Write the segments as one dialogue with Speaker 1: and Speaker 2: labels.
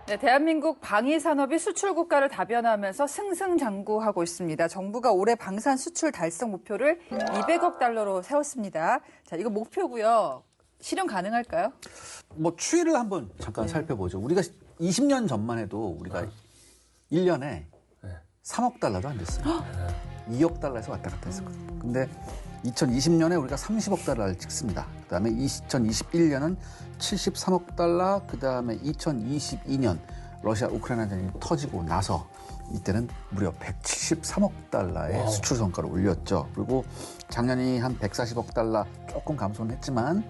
Speaker 1: 네, 대한민국 방위산업이 수출 국가를 다변하면서 승승장구하고 있습니다. 정부가 올해 방산 수출 달성 목표를 200억 달러로 세웠습니다. 자, 이거 목표고요. 실현 가능할까요?
Speaker 2: 뭐 추이를 한번 잠깐 살펴보죠. 우리가 20년 전만 해도 우리가 1년에 3억 달러도 안 됐어요. 2억 달러에서 왔다 갔다 했었거든요. 근데 2020년에 우리가 30억 달러를 찍습니다. 그다음에 2021년은 73억 달러, 그다음에 2022년 러시아 우크라이나전이 터지고 나서 이때는 무려 173억 달러의 수출 성과를 올렸죠. 그리고 작년이 한 140억 달러 조금 감소는 했지만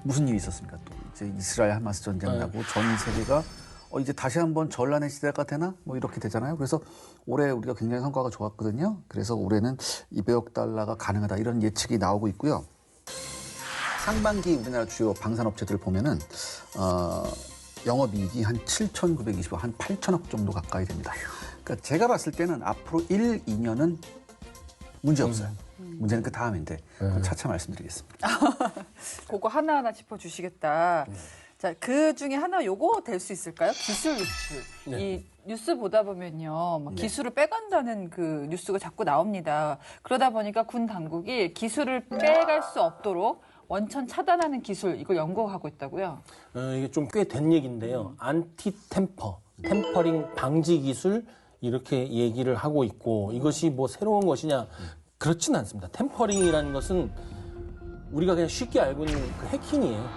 Speaker 2: 무슨 일이 있었습니까? 또 이제 이스라엘 하마스 전쟁 나고 전 세계가 이제 다시 한번 전란의 시대가 되나? 뭐 이렇게 되잖아요. 그래서 올해 우리가 굉장히 성과가 좋았거든요. 그래서 올해는 200억 달러가 가능하다 이런 예측이 나오고 있고요. 상반기 우리나라 주요 방산업체들 보면은 영업이익이 한 7,920억, 한 8천억 정도 가까이 됩니다. 그러니까 제가 봤을 때는 앞으로 1, 2년은 문제 없어요. 문제는 그 다음인데 차차 말씀드리겠습니다.
Speaker 1: 그거 하나하나 짚어주시겠다. 자, 그 중에 하나 요거 될 수 있을까요? 기술 유출.
Speaker 3: 네.
Speaker 1: 이 뉴스 보다 보면요. 막 기술을 빼간다는 그 뉴스가 자꾸 나옵니다. 그러다 보니까 군 당국이 기술을 빼갈 수 없도록 원천 차단하는 기술, 이걸 연구하고 있다고요?
Speaker 3: 이게 좀 꽤 된 얘기인데요. 템퍼링 방지 기술 이렇게 얘기를 하고 있고 이것이 뭐 새로운 것이냐? 그렇진 않습니다. 템퍼링이라는 것은 우리가 그냥 쉽게 알고 있는 그 해킹이에요.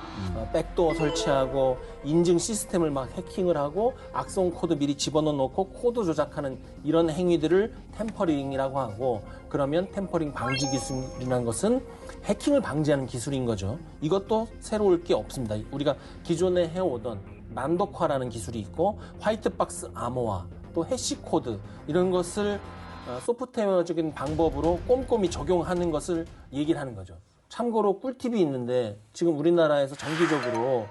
Speaker 3: 백도어 설치하고 인증 시스템을 막 해킹을 하고 악성 코드 미리 집어넣어 놓고 코드 조작하는 이런 행위들을 템퍼링이라고 하고, 그러면 템퍼링 방지 기술이라는 것은 해킹을 방지하는 기술인 거죠. 이것도 새로울 게 없습니다. 우리가 기존에 해오던 난독화라는 기술이 있고 화이트박스 암호화, 또 해시 코드 이런 것을 소프트웨어적인 방법으로 꼼꼼히 적용하는 것을 얘기를 하는 거죠. 참고로 꿀팁이 있는데 지금 우리나라에서 정기적으로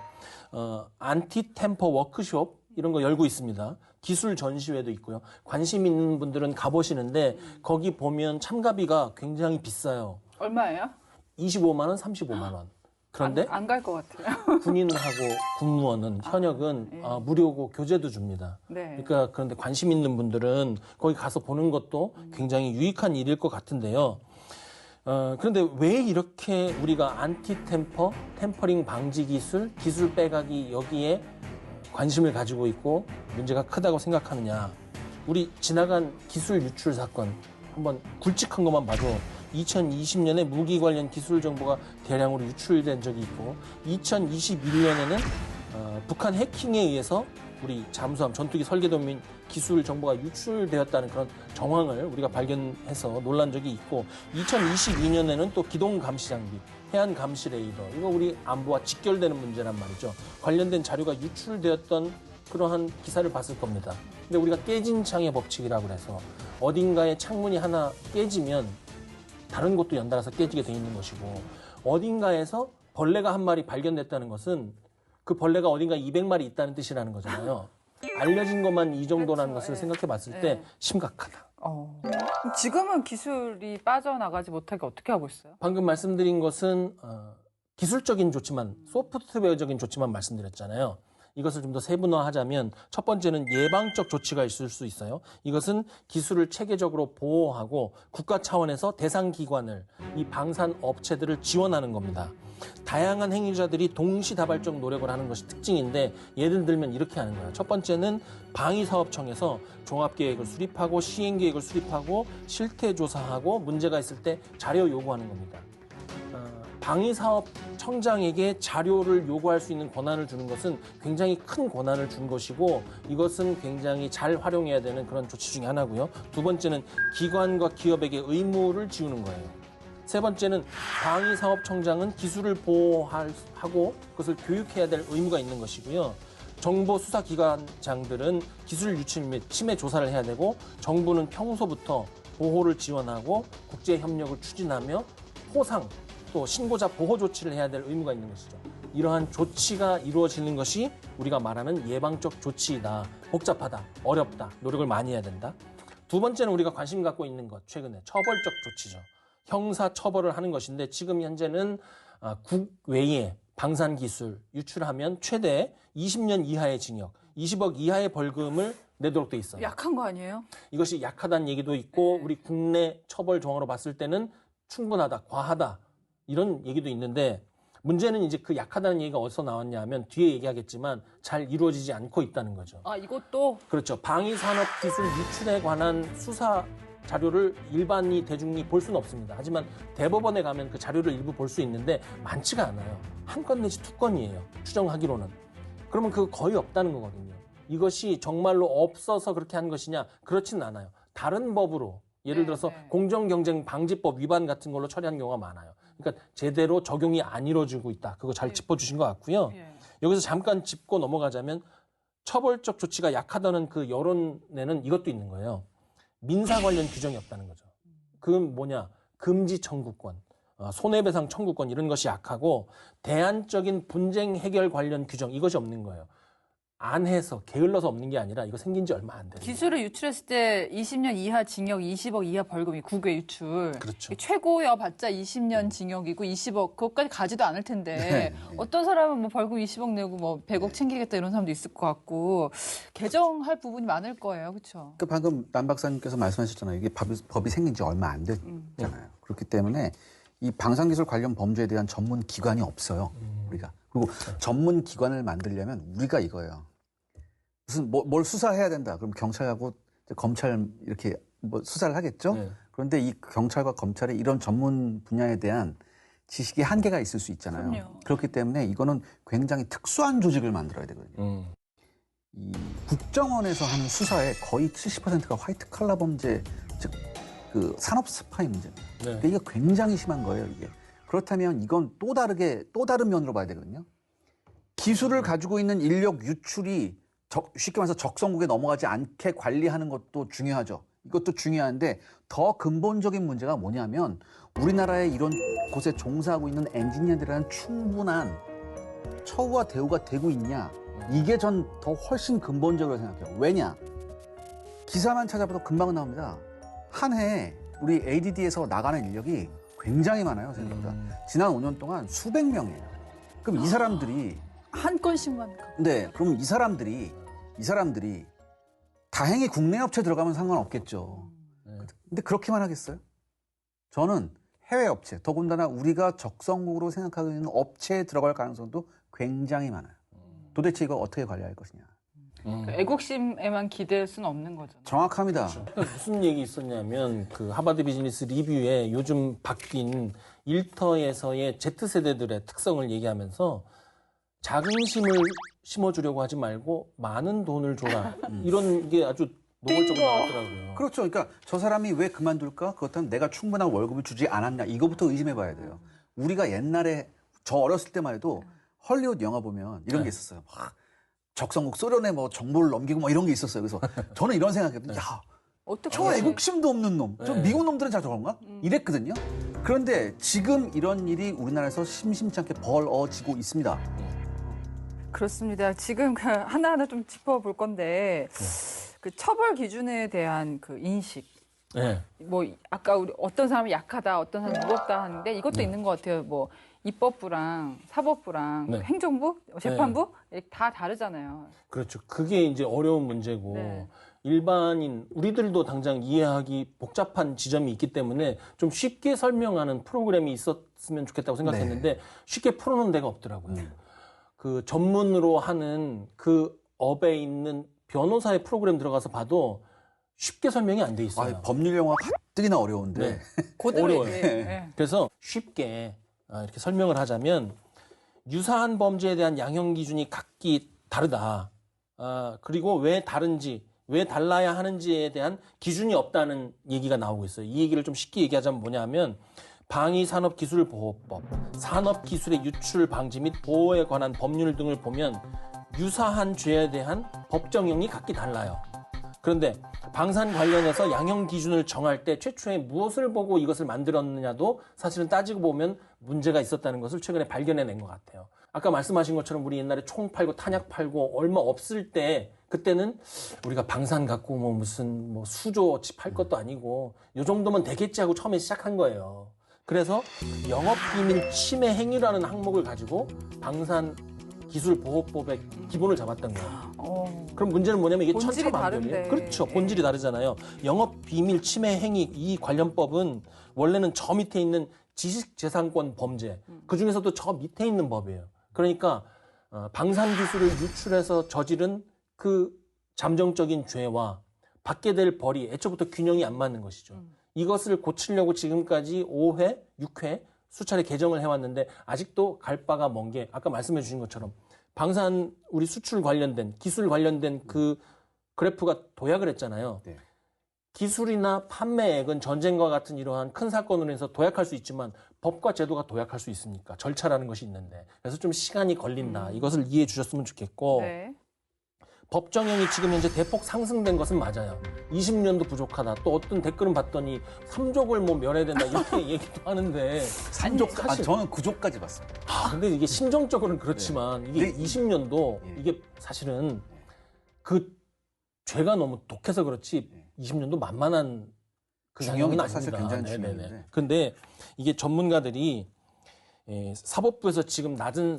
Speaker 3: 안티 템퍼 워크숍 이런 거 열고 있습니다. 기술 전시회도 있고요. 관심 있는 분들은 가보시는데 거기 보면 참가비가 굉장히 비싸요.
Speaker 1: 얼마예요?
Speaker 3: 25만 원, 35만 원. 그런데
Speaker 1: 안 갈 것 같아요.
Speaker 3: 군인하고 군무원은 현역은 무료고 교재도 줍니다.
Speaker 1: 네.
Speaker 3: 그러니까 그런데 관심 있는 분들은 거기 가서 보는 것도 굉장히 유익한 일일 것 같은데요. 그런데 왜 이렇게 우리가 템퍼링 방지 기술 빼가기 여기에 관심을 가지고 있고 문제가 크다고 생각하느냐. 우리 지나간 기술 유출 사건 한번 굵직한 것만 봐도 2020년에 무기 관련 기술 정보가 대량으로 유출된 적이 있고 2021년에는 북한 해킹에 의해서 우리 잠수함 전투기 설계도민 기술 정보가 유출되었다는 그런 정황을 우리가 발견해서 놀란 적이 있고 2022년에는 또 기동 감시 장비, 해안 감시 레이더, 이거 우리 안보와 직결되는 문제란 말이죠. 관련된 자료가 유출되었던 그러한 기사를 봤을 겁니다. 근데 우리가 깨진 창의 법칙이라고 해서 어딘가에 창문이 하나 깨지면 다른 곳도 연달아서 깨지게 돼 있는 것이고, 어딘가에서 벌레가 한 마리 발견됐다는 것은 그 벌레가 어딘가 200마리 있다는 뜻이라는 거잖아요. 알려진 것만 이 정도라는
Speaker 1: 그렇죠.
Speaker 3: 것을 생각해 봤을 때 심각하다.
Speaker 1: 지금은 기술이 빠져나가지 못하게 어떻게 하고 있어요?
Speaker 3: 방금 말씀드린 것은 기술적인 조치만, 소프트웨어적인 조치만 말씀드렸잖아요. 이것을 좀 더 세분화하자면 첫 번째는 예방적 조치가 있을 수 있어요. 이것은 기술을 체계적으로 보호하고 국가 차원에서 대상 기관을, 이 방산 업체들을 지원하는 겁니다. 다양한 행위자들이 동시다발적 노력을 하는 것이 특징인데, 예를 들면 이렇게 하는 거예요. 첫 번째는 방위사업청에서 종합계획을 수립하고 시행계획을 수립하고 실태조사하고 문제가 있을 때 자료 요구하는 겁니다. 방위사업청장에게 자료를 요구할 수 있는 권한을 주는 것은 굉장히 큰 권한을 준 것이고, 이것은 굉장히 잘 활용해야 되는 그런 조치 중에 하나고요. 두 번째는 기관과 기업에게 의무를 지우는 거예요. 세 번째는 방위사업청장은 기술을 보호하고 그것을 교육해야 될 의무가 있는 것이고요. 정보수사기관장들은 기술 유출 및 침해 조사를 해야 되고, 정부는 평소부터 보호를 지원하고 국제협력을 추진하며 포상, 또 신고자 보호 조치를 해야 될 의무가 있는 것이죠. 이러한 조치가 이루어지는 것이 우리가 말하는 예방적 조치이다. 복잡하다, 어렵다, 노력을 많이 해야 된다. 두 번째는 우리가 관심 갖고 있는 것, 최근에 처벌적 조치죠. 형사 처벌을 하는 것인데 지금 현재는 국외에 방산기술 유출하면 최대 20년 이하의 징역, 20억 이하의 벌금을 내도록 돼 있어요.
Speaker 1: 약한 거 아니에요?
Speaker 3: 이것이 약하다는 얘기도 있고 우리 국내 처벌 조항으로 봤을 때는 충분하다, 과하다 이런 얘기도 있는데 문제는 이제 그 약하다는 얘기가 어디서 나왔냐 하면 뒤에 얘기하겠지만 잘 이루어지지 않고 있다는 거죠.
Speaker 1: 이것도
Speaker 3: 그렇죠. 방위산업기술 유출에 관한 수사 자료를 일반이 대중이 볼 수는 없습니다. 하지만 대법원에 가면 그 자료를 일부 볼 수 있는데 많지가 않아요. 한 건 내지 두 건이에요. 추정하기로는. 그러면 그거 거의 없다는 거거든요. 이것이 정말로 없어서 그렇게 한 것이냐? 그렇지는 않아요. 다른 법으로 예를 들어서 공정경쟁방지법 위반 같은 걸로 처리한 경우가 많아요. 그러니까 제대로 적용이 안 이루어지고 있다. 그거 잘 짚어주신 것 같고요. 여기서 잠깐 짚고 넘어가자면 처벌적 조치가 약하다는 그 여론에는 이것도 있는 거예요. 민사 관련 규정이 없다는 거죠. 그건 뭐냐? 금지 청구권, 손해배상 청구권 이런 것이 약하고 대안적인 분쟁 해결 관련 규정 이것이 없는 거예요. 안 해서 게을러서 없는 게 아니라 이거 생긴 지 얼마 안 돼요.
Speaker 1: 기술을 유출했을 때 20년 이하 징역, 20억 이하 벌금이 국외 유출.
Speaker 3: 그렇죠.
Speaker 1: 최고여봤자 20년 징역이고 20억 그것까지 가지도 않을 텐데 어떤 사람은 뭐 벌금 20억 내고 뭐 100억 챙기겠다 이런 사람도 있을 것 같고 개정할 부분이 많을 거예요, 그렇죠?
Speaker 2: 그 방금 남 박사님께서 말씀하셨잖아요. 이게 법이 생긴 지 얼마 안 됐잖아요. 그렇기 때문에 이 방산기술 관련 범죄에 대한 전문 기관이 없어요. 우리가. 그리고 전문 기관을 만들려면 우리가 이거예요. 무슨 뭘 수사해야 된다. 그럼 경찰하고 검찰 이렇게 뭐 수사를 하겠죠. 그런데 이 경찰과 검찰의 이런 전문 분야에 대한 지식의 한계가 있을 수 있잖아요.
Speaker 1: 그럼요.
Speaker 2: 그렇기 때문에 이거는 굉장히 특수한 조직을 만들어야 되거든요. 이 국정원에서 하는 수사의 거의 70%가 화이트 칼라 범죄, 즉 그 산업 스파이 문제입니다. 그러니까 이게 굉장히 심한 거예요, 이게. 그렇다면 이건 또 다른 면으로 봐야 되거든요. 기술을 가지고 있는 인력 유출이 쉽게 말해서 적성국에 넘어가지 않게 관리하는 것도 중요하죠. 이것도 중요한데 더 근본적인 문제가 뭐냐면 우리나라의 이런 곳에 종사하고 있는 엔지니어들이라는 충분한 처우와 대우가 되고 있냐. 이게 전 더 훨씬 근본적으로 생각해요. 왜냐? 기사만 찾아봐도 금방 나옵니다. 한 해에 우리 ADD에서 나가는 인력이 굉장히 많아요, 생각보다. 지난 5년 동안 수백 명이에요. 그럼 이 사람들이
Speaker 1: 한 건씩만.
Speaker 2: 네, 그럼 이 사람들이 다행히 국내 업체 들어가면 상관없겠죠. 근데 그렇게만 하겠어요? 저는 해외 업체, 더군다나 우리가 적성국으로 생각하고 있는 업체에 들어갈 가능성도 굉장히 많아요. 도대체 이거 어떻게 관리할 것이냐.
Speaker 1: 애국심에만 기댈 수는 없는 거죠.
Speaker 2: 정확합니다.
Speaker 3: 그러니까 무슨 얘기 있었냐면 그 하버드 비즈니스 리뷰에 요즘 바뀐 일터에서의 Z세대들의 특성을 얘기하면서 자긍심을 심어주려고 하지 말고 많은 돈을 줘라. 이런 게 아주 노골적으로 나왔더라고요.
Speaker 2: 그렇죠. 그러니까 저 사람이 왜 그만둘까? 그렇다면 내가 충분한 월급을 주지 않았냐. 이거부터 의심해 봐야 돼요. 우리가 옛날에 저 어렸을 때만 해도 헐리우드 영화 보면 이런 게 있었어요. 막 적성국 소련에 뭐 정보를 넘기고 뭐 이런 게 있었어요. 그래서 저는 이런 생각했거든요. 야, 저 애국심도 없는 놈. 저 미국 놈들은 잘 저런가? 이랬거든요. 그런데 지금 이런 일이 우리나라에서 심심치 않게 벌어지고 있습니다.
Speaker 1: 그렇습니다. 지금 하나하나 좀 짚어볼 건데 그 처벌 기준에 대한 그 인식. 뭐 아까 우리 어떤 사람이 약하다, 어떤 사람이 무겁다 하는데 이것도 있는 것 같아요. 뭐 입법부랑 사법부랑 행정부, 재판부 다 다르잖아요.
Speaker 3: 그렇죠. 그게 이제 어려운 문제고 일반인 우리들도 당장 이해하기 복잡한 지점이 있기 때문에 좀 쉽게 설명하는 프로그램이 있었으면 좋겠다고 생각했는데 쉽게 풀어놓은 데가 없더라고요. 그 전문으로 하는 그 업에 있는 변호사의 프로그램 들어가서 봐도 쉽게 설명이 안 돼 있어요.
Speaker 2: 법률 용어 가뜩이나 어려운데.
Speaker 3: 어려워요. 그래서 쉽게 이렇게 설명을 하자면 유사한 범죄에 대한 양형 기준이 각기 다르다. 그리고 왜 다른지, 왜 달라야 하는지에 대한 기준이 없다는 얘기가 나오고 있어요. 이 얘기를 좀 쉽게 얘기하자면 뭐냐면 방위산업기술보호법, 산업기술의 유출 방지 및 보호에 관한 법률 등을 보면 유사한 죄에 대한 법정형이 각기 달라요. 그런데 방산 관련해서 양형 기준을 정할 때 최초에 무엇을 보고 이것을 만들었느냐도 사실은 따지고 보면 문제가 있었다는 것을 최근에 발견해낸 것 같아요. 아까 말씀하신 것처럼 우리 옛날에 총 팔고 탄약 팔고 얼마 없을 때 그때는 우리가 방산 갖고 뭐 무슨 뭐 수조치 팔 것도 아니고 요 정도면 되겠지 하고 처음에 시작한 거예요. 그래서 영업비밀 침해 행위라는 항목을 가지고 방산기술보호법의 기본을 잡았던 거예요. 그럼 문제는 뭐냐면 이게
Speaker 1: 본질이
Speaker 3: 천차만별이에요.
Speaker 1: 다른데.
Speaker 3: 그렇죠. 본질이 다르잖아요. 영업비밀 침해 행위 이 관련법은 원래는 저 밑에 있는 지식재산권 범죄 그중에서도 저 밑에 있는 법이에요. 그러니까 방산기술을 유출해서 저지른 그 잠정적인 죄와 받게 될 벌이 애초부터 균형이 안 맞는 것이죠. 이것을 고치려고 지금까지 5회, 6회 수차례 개정을 해왔는데 아직도 갈 바가 먼 게 아까 말씀해 주신 것처럼 방산 우리 수출 관련된 기술 관련된 그 그래프가 도약을 했잖아요.
Speaker 2: 네.
Speaker 3: 기술이나 판매액은 전쟁과 같은 이러한 큰 사건으로 해서 도약할 수 있지만 법과 제도가 도약할 수 있으니까 절차라는 것이 있는데 그래서 좀 시간이 걸린다. 이것을 이해해 주셨으면 좋겠고
Speaker 1: 네.
Speaker 3: 법정형이 지금 현재 대폭 상승된 것은 맞아요. 20년도 부족하다. 또 어떤 댓글은 봤더니 3족을 뭐 면해야 된다 이렇게 얘기도 하는데
Speaker 2: 3족,
Speaker 3: 사실-
Speaker 2: 저는 9족까지 봤습니다.
Speaker 3: 근데 이게 심정적으로는 그렇지만 이게
Speaker 2: 네.
Speaker 3: 20년도
Speaker 2: 예.
Speaker 3: 이게 사실은 그 죄가 너무 독해서 그렇지 20년도 만만한 그
Speaker 2: 중형이죠.
Speaker 3: 상황은 아닙니다.
Speaker 2: 사실 굉장히
Speaker 3: 네네네.
Speaker 2: 중형인데.
Speaker 3: 근데 이게 전문가들이 사법부에서 지금 낮은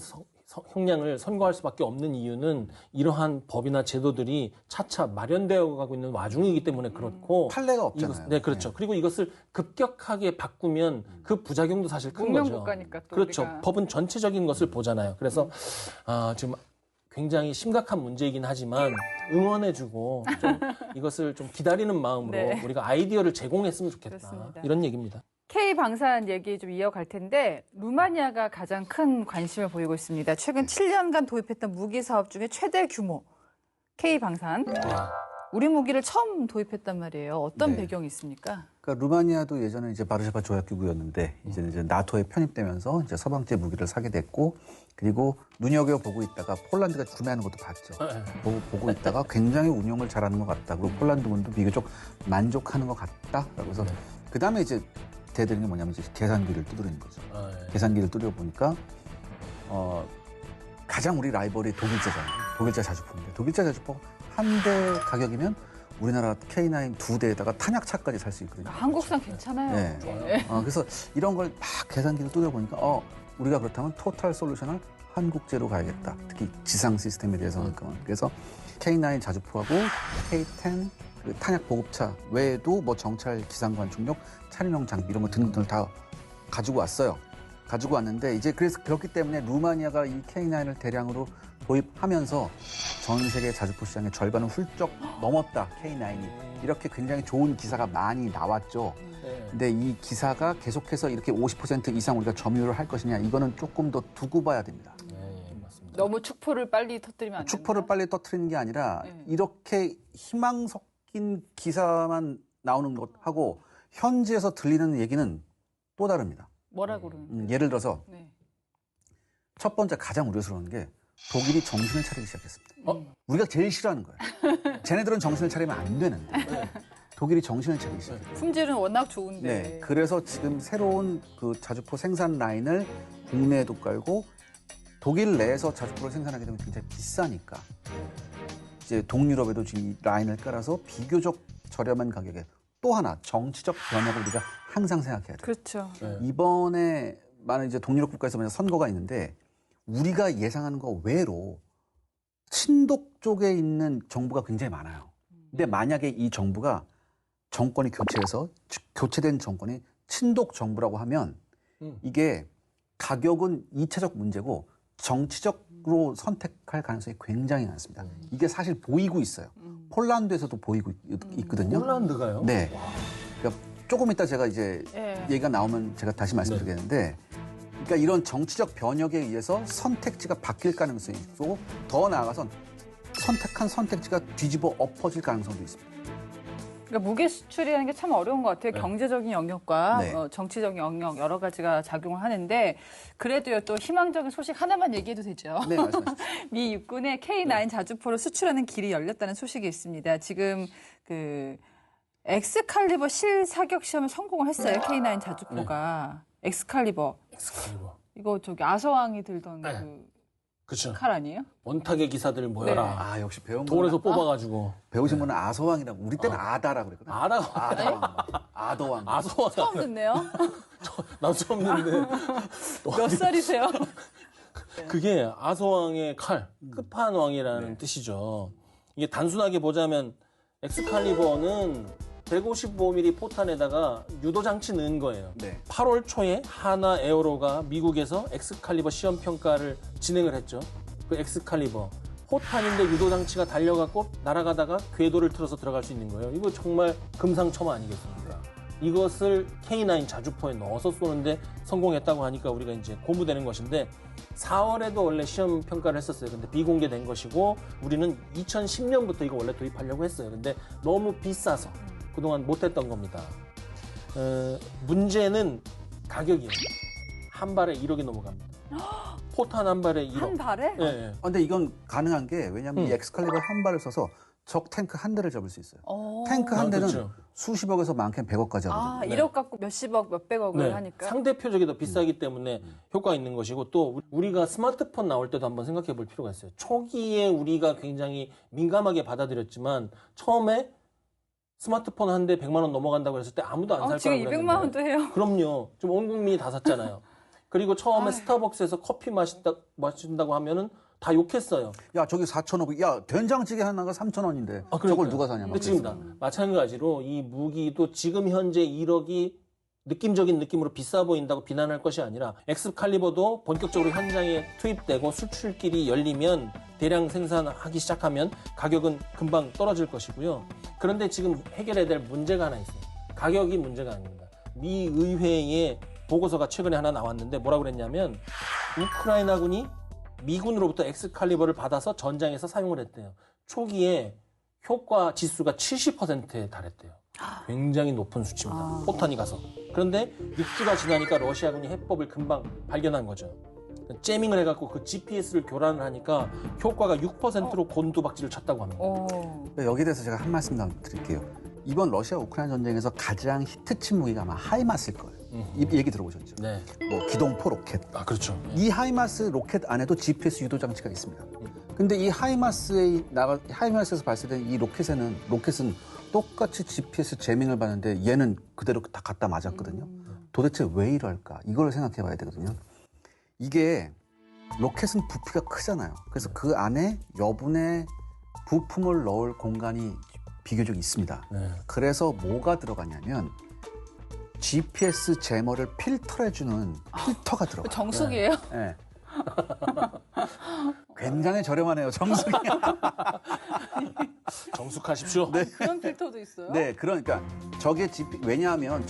Speaker 3: 형량을 선고할 수밖에 없는 이유는 이러한 법이나 제도들이 차차 마련되어 가고 있는 와중이기 때문에 그렇고
Speaker 2: 판례가 없잖아요.
Speaker 3: 네, 그렇죠. 그리고 이것을 급격하게 바꾸면 그 부작용도 사실 큰 거죠.
Speaker 1: 국민국가니까 또
Speaker 3: 그렇죠.
Speaker 1: 우리가.
Speaker 3: 법은 전체적인 것을 보잖아요. 그래서 지금 굉장히 심각한 문제이긴 하지만 응원해주고 좀 이것을 좀 기다리는 마음으로
Speaker 1: 네.
Speaker 3: 우리가 아이디어를 제공했으면 좋겠다.
Speaker 1: 그렇습니다.
Speaker 3: 이런 얘기입니다.
Speaker 1: K방산 얘기 좀 이어갈 텐데 루마니아가 가장 큰 관심을 보이고 있습니다. 최근 7년간 도입했던 무기 사업 중에 최대 규모 K방산. 우리 무기를 처음 도입했단 말이에요. 어떤
Speaker 2: 네.
Speaker 1: 배경이 있습니까?
Speaker 2: 그러니까 루마니아도 예전에 이제 바르샤바 조약기구였는데 이제 나토에 편입되면서 이제 서방제 무기를 사게 됐고 그리고 눈여겨 보고 있다가 폴란드가 구매하는 것도 봤죠. 보고 있다가 굉장히 운용을 잘하는 것 같다. 그리고 폴란드군도 비교적 만족하는 것 같다. 그래서 그 다음에 이제 대들인 게 뭐냐면 이제 계산기를 두드리는 거죠. 계산기를 뚫려 보니까 가장 우리 라이벌이 독일제잖아요. 독일제 자주포인데 독일제 자주포 한 대 가격이면 우리나라 K9 두 대에다가 탄약차까지 살 수 있거든요.
Speaker 1: 한국산 괜찮아요.
Speaker 2: 네. 그래서 이런 걸 막 계산기를 뚫려 보니까 우리가 그렇다면 토탈 솔루션을 한국제로 가야겠다. 특히 지상 시스템에 대해서는 그래서 K9 자주포하고 K10 그 탄약 보급차 외에도 뭐 정찰, 기상관 중력, 차량용 장비 이런 거 등등을 다 가지고 왔어요. 가지고 왔는데 이제 그래서 그렇기 때문에 루마니아가 이 K9을 대량으로 도입하면서 전 세계 자주포 시장의 절반을 훌쩍 넘었다. K9이 이렇게 굉장히 좋은 기사가 많이 나왔죠. 근데 이 기사가 계속해서 이렇게 50% 이상 우리가 점유를 할 것이냐 이거는 조금 더 두고 봐야 됩니다.
Speaker 3: 맞습니다.
Speaker 1: 너무 축포를 빨리 터뜨리면 안 된다.
Speaker 2: 축포를 빨리 터트리는 게 아니라
Speaker 1: 네.
Speaker 2: 이렇게 희망 섞인 기사만 나오는 것하고 현지에서 들리는 얘기는 또 다릅니다.
Speaker 1: 뭐라고 그러는데?
Speaker 2: 예를 들어서
Speaker 1: 네.
Speaker 2: 첫 번째 가장 우려스러운 게 독일이 정신을 차리기 시작했습니다. 우리가 제일 싫어하는 거예요. 쟤네들은 정신을 차리면 안 되는데 독일이 정신을 차리기 시작했어요.
Speaker 1: 품질은 워낙 좋은데.
Speaker 2: 네, 그래서 지금 새로운 그 자주포 생산 라인을 국내에도 깔고 독일 내에서 자주포를 생산하게 되면 굉장히 비싸니까 이제 동유럽에도 지금 이 라인을 깔아서 비교적 저렴한 가격에 또 하나 정치적 변혁을 우리가 항상 생각해야 돼요.
Speaker 1: 그렇죠.
Speaker 2: 이번에 많은 이제 동유럽 국가에서 만약 선거가 있는데 우리가 예상하는 거 외로 친독 쪽에 있는 정부가 굉장히 많아요. 근데 만약에 이 정부가 정권이 교체해서 교체된 정권이 친독 정부라고 하면 이게 가격은 2차적 문제고 정치적으로 선택할 가능성이 굉장히 많습니다. 이게 사실 보이고 있어요. 폴란드에서도 보이고 있거든요.
Speaker 3: 폴란드가요?
Speaker 2: 네. 그러니까 조금 이따 제가 이제
Speaker 1: 예.
Speaker 2: 얘기가 나오면 제가 다시 말씀드리겠는데 그러니까 이런 정치적 변혁에 의해서 선택지가 바뀔 가능성이 있고 더 나아가서 선택한 선택지가 뒤집어 엎어질 가능성도 있습니다.
Speaker 1: 그러니까 무기 수출이라는 게 참 어려운 것 같아요. 경제적인 영역과
Speaker 2: 네.
Speaker 1: 정치적인 영역 여러 가지가 작용을 하는데 그래도요 또 희망적인 소식 하나만 얘기해도 되죠.
Speaker 2: 네, 말씀하십시오.
Speaker 1: 미 육군의 K9 자주포를 수출하는 길이 열렸다는 소식이 있습니다. 지금 그 엑스칼리버 실사격 시험을 성공을 했어요. K9 자주포가 엑스칼리버.
Speaker 3: 엑스칼리버.
Speaker 1: 이거 저기 아서왕이 들던
Speaker 3: 네.
Speaker 1: 그
Speaker 3: 그렇죠.
Speaker 1: 칼 아니에요?
Speaker 3: 원탁의 기사들 모여라.
Speaker 2: 아 역시 배운
Speaker 3: 돌에서
Speaker 2: 분은
Speaker 3: 뽑아가지고.
Speaker 2: 배우신 분은 아서왕이라고 우리 때는 아다라고 그랬거든.
Speaker 3: 아다왕.
Speaker 2: 아더왕.
Speaker 3: 아소왕.
Speaker 1: 처음 듣네요.
Speaker 3: 나도 처음 듣는데.
Speaker 1: 몇 살이세요?
Speaker 3: 그게 아소왕의 칼, 끝판왕이라는 뜻이죠. 이게 단순하게 보자면 엑스칼리버는 155mm 포탄에다가 유도장치 넣은 거예요.
Speaker 2: 네.
Speaker 3: 8월 초에 하나 에어로가 미국에서 엑스칼리버 시험 평가를 진행을 했죠. 그 엑스칼리버 포탄인데 유도장치가 달려갖고 날아가다가 궤도를 틀어서 들어갈 수 있는 거예요. 이거 정말 금상첨화 아니겠습니까? 이것을 K9 자주포에 넣어서 쏘는데 성공했다고 하니까 우리가 이제 고무되는 것인데 4월에도 원래 시험 평가를 했었어요. 근데 비공개된 것이고 우리는 2010년부터 이거 원래 도입하려고 했어요. 근데 너무 비싸서 그동안 못했던 겁니다. 문제는 가격이에요. 한 발에 1억이 넘어갑니다. 포탄 한 발에 1억.
Speaker 1: 한 발에?
Speaker 3: 예, 예.
Speaker 2: 근데 이건 가능한 게 왜냐하면 이 엑스칼리버 한 발을 써서 적 탱크 한 대를 잡을 수 있어요. 탱크 한 대는
Speaker 3: 그렇죠.
Speaker 2: 수십억에서 많게는 100억까지 하거든요.
Speaker 1: 아, 1억 갖고 몇십억, 몇백억을
Speaker 3: 네.
Speaker 1: 하니까.
Speaker 3: 상대표적이 더 비싸기 때문에 효과가 있는 것이고 또 우리가 스마트폰 나올 때도 한번 생각해 볼 필요가 있어요. 초기에 우리가 굉장히 민감하게 받아들였지만 처음에 스마트폰 한 대 100만 원 넘어간다고 했을 때 아무도 안 살
Speaker 1: 지금
Speaker 3: 거라고
Speaker 1: 200만 원도 해요.
Speaker 3: 그럼요. 지금 온 국민이 다 샀잖아요. 그리고 처음에 스타벅스에서 커피 마신다고 하면은 다 욕했어요.
Speaker 2: 야 저기 4,500. 야 된장찌개 하나가 3,000원인데
Speaker 3: 아,
Speaker 2: 저걸
Speaker 3: 그러니까요.
Speaker 2: 누가 사냐
Speaker 3: 근데
Speaker 2: 막.
Speaker 3: 지금 다 마찬가지로 이 무기도 지금 현재 1억이 느낌적인 느낌으로 비싸 보인다고 비난할 것이 아니라 엑스칼리버도 본격적으로 현장에 투입되고 수출길이 열리면 대량 생산하기 시작하면 가격은 금방 떨어질 것이고요. 그런데 지금 해결해야 될 문제가 하나 있어요. 가격이 문제가 아닙니다. 미 의회에 보고서가 최근에 하나 나왔는데 뭐라고 그랬냐면 우크라이나군이 미군으로부터 엑스칼리버를 받아서 전장에서 사용을 했대요. 초기에 효과 지수가 70%에 달했대요. 굉장히 높은 수치입니다. 포탄이 가서. 그런데 6주가 지나니까 러시아군이 해법을 금방 발견한 거죠. 째밍을 해갖고 그 GPS를 교란을 하니까 효과가 6%로 곤두박질을 쳤다고 합니다.
Speaker 2: 여기에 대해서 제가 한 말씀 드릴게요. 이번 러시아 우크라이나 전쟁에서 가장 히트친 무기가 아마 하이마스일 거예요. 이 얘기 들어보셨죠?
Speaker 3: 네.
Speaker 2: 뭐 기동포 로켓.
Speaker 3: 아, 그렇죠.
Speaker 2: 이 하이마스 로켓 안에도 GPS 유도 장치가 있습니다. 근데 이 하이마스에서 발사된 이 로켓은 똑같이 GPS 재밍을 받는데 얘는 그대로 다 갖다 맞았거든요. 도대체 왜 이럴까? 이걸 생각해 봐야 되거든요. 이게 로켓은 부피가 크잖아요. 그래서 그 안에 여분의 부품을 넣을 공간이 비교적 있습니다.
Speaker 3: 네.
Speaker 2: 그래서 뭐가 들어가냐면 GPS 제머를 필터해주는 필터가 들어가요.
Speaker 1: 정수기예요?
Speaker 2: 네. 굉장히 저렴하네요, 정수기.
Speaker 3: 정숙하십시오.
Speaker 2: 네.
Speaker 1: 그런 필터도 있어요?
Speaker 2: 네, 그러니까 저게 왜냐하면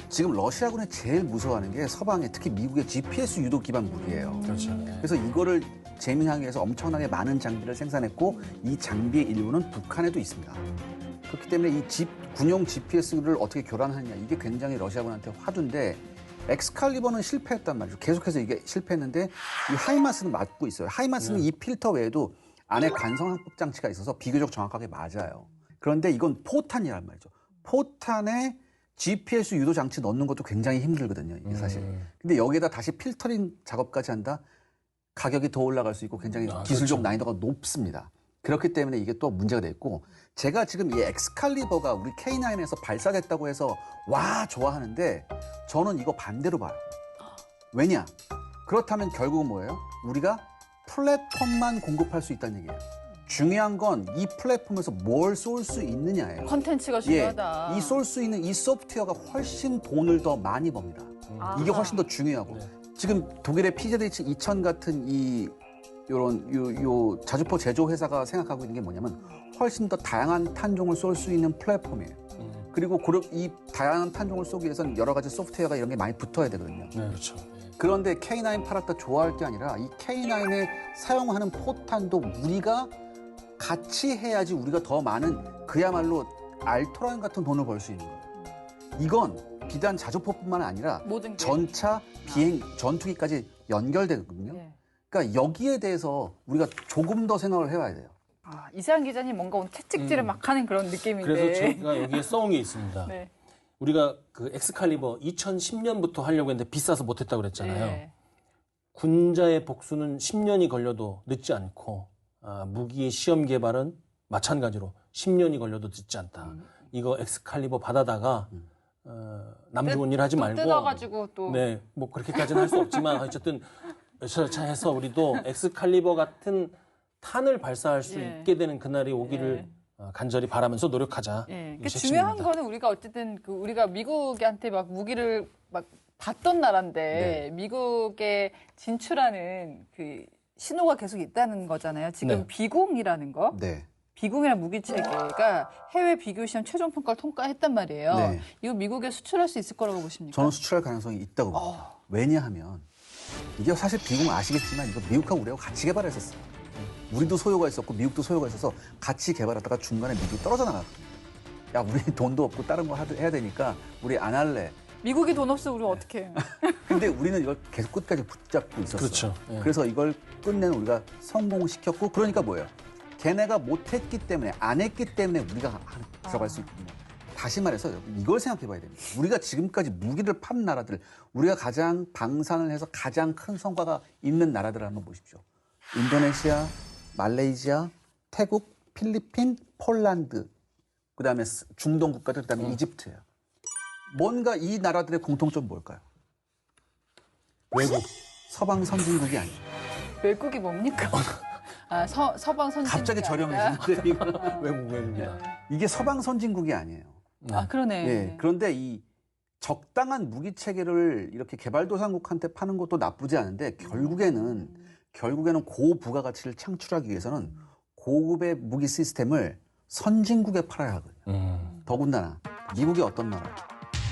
Speaker 2: 지금 러시아군이 제일 무서워하는 게 서방의 특히 미국의 GPS 유도 기반 무기예요.
Speaker 3: 그렇죠.
Speaker 2: 그래서 이거를 재밍하기 위해서 엄청나게 많은 장비를 생산했고 이 장비의 일부는 북한에도 있습니다. 그렇기 때문에 이 군용 GPS를 어떻게 교란하느냐 이게 굉장히 러시아군한테 화두인데 엑스칼리버는 실패했단 말이죠. 계속해서 이게 실패했는데 이 하이마스는 맞고 있어요. 하이마스는 이 필터 외에도 안에 관성 항법 장치가 있어서 비교적 정확하게 맞아요. 그런데 이건 포탄이란 말이죠. 포탄에 GPS 유도 장치 넣는 것도 굉장히 힘들거든요. 이게 사실. 근데 여기에다 다시 필터링 작업까지 한다? 가격이 더 올라갈 수 있고 굉장히 기술적
Speaker 3: 그렇죠.
Speaker 2: 난이도가 높습니다. 그렇기 때문에 이게 또 문제가 됐고 제가 지금 이 엑스칼리버가 우리 K9에서 발사됐다고 해서 와 좋아하는데 저는 이거 반대로 봐요. 왜냐? 그렇다면 결국은 뭐예요? 우리가 플랫폼만 공급할 수 있다는 얘기예요. 중요한 건 이 플랫폼에서 뭘 쏠 수 있느냐예요.
Speaker 1: 컨텐츠가 중요하다.
Speaker 2: 이 쏠 수 있는 이 소프트웨어가 훨씬 돈을 더 많이 법니다. 이게 훨씬 더 중요하고 지금 독일의 PZH 2000 같은 요 자주포 제조 회사가 생각하고 있는 게 뭐냐면 훨씬 더 다양한 탄종을 쏠 수 있는 플랫폼이에요. 그리고 이 다양한 탄종을 쏘기 위해서는 여러 가지 소프트웨어가 이런 게 많이 붙어야 되거든요.
Speaker 3: 네, 그렇죠.
Speaker 2: 그런데 K9 팔았다 좋아할 게 아니라 이 K9에 사용하는 포탄도 우리가 같이 해야지 우리가 더 많은 그야말로 알토란 같은 돈을 벌 수 있는 거예요. 이건 비단 자주포뿐만 아니라
Speaker 1: 모든 게.
Speaker 2: 전차, 비행, 전투기까지 연결되거든요.
Speaker 1: 네.
Speaker 2: 그러니까 여기에 대해서 우리가 조금 더 생각을 해봐야 돼요.
Speaker 1: 이세영 기자님 뭔가 오늘 채찍질을 막 하는 그런 느낌인데.
Speaker 3: 그래서 제가 여기에 써온 게 있습니다.
Speaker 1: 네.
Speaker 3: 우리가 그 엑스칼리버 2010년부터 하려고 했는데 비싸서 못했다고 그랬잖아요.
Speaker 1: 네.
Speaker 3: 군자의 복수는 10년이 걸려도 늦지 않고 무기의 시험 개발은 마찬가지로 10년이 걸려도 늦지 않다. 이거 엑스칼리버 받아다가 남 좋은 일 하지
Speaker 1: 또
Speaker 3: 말고
Speaker 1: 뜯어가지고 또
Speaker 3: 네, 뭐 그렇게까지는 할 수 없지만 어쨌든 열차해서 우리도 엑스칼리버 같은 탄을 발사할 수
Speaker 1: 예.
Speaker 3: 있게 되는 그날이 오기를 간절히 바라면서 노력하자.
Speaker 1: 예.
Speaker 3: 이게
Speaker 1: 그 중요한
Speaker 3: 핵심입니다.
Speaker 1: 거는 우리가 어쨌든 우리가 미국한테 막 무기를 막 받던 나라인데 미국에 진출하는 그 신호가 계속 있다는 거잖아요. 지금
Speaker 3: 네.
Speaker 1: 비공이라는 거.
Speaker 2: 네.
Speaker 1: 비공이라는 무기 체계가 해외 비교 시험 최종 평가를 통과했단 말이에요.
Speaker 2: 네.
Speaker 1: 이거 미국에 수출할 수 있을 거라고 보십니까?
Speaker 2: 저는 수출할 가능성이 있다고 봅니다. 왜냐하면 이게 사실 비공 아시겠지만 이거 미국하고 우리하고 같이 개발했었어요. 우리도 소요가 있었고 미국도 소요가 있어서 같이 개발하다가 중간에 미국이 떨어져 나갔거든요. 야, 우리 돈도 없고 다른 거 해야 되니까 우리 안 할래.
Speaker 1: 미국이 돈 없어 우리 어떻게 해요?
Speaker 2: 근데 우리는 이걸 계속 끝까지 붙잡고 있었어요.
Speaker 3: 그렇죠. 예.
Speaker 2: 그래서 이걸 끝내는 우리가 성공시켰고 그러니까 뭐예요? 걔네가 못했기 때문에 안 했기 때문에 우리가 들어갈 수 있거든요. 다시 말해서 이걸 생각해 봐야 됩니다. 우리가 지금까지 무기를 판 나라들, 우리가 가장 방산을 해서 가장 큰 성과가 있는 나라들을 한번 보십시오. 인도네시아, 말레이시아, 태국, 필리핀, 폴란드, 그다음에 중동 국가들, 그다음에 이집트예요. 뭔가 이 나라들의 공통점 뭘까요? 외국, 서방 선진국이 아니에요.
Speaker 1: 외국이 뭡니까? 서방 선진.
Speaker 2: 갑자기 저렴해지는데 이거
Speaker 3: 외국입니다.
Speaker 2: 이게 서방 선진국이 아니에요.
Speaker 1: 그러네.
Speaker 2: 예, 그런데 이 적당한 무기 체계를 이렇게 개발도상국한테 파는 것도 나쁘지 않은데 결국에는 고부가가치를 창출하기 위해서는 고급의 무기 시스템을 선진국에 팔아야 하거든요. 더군다나 미국이 어떤 나라?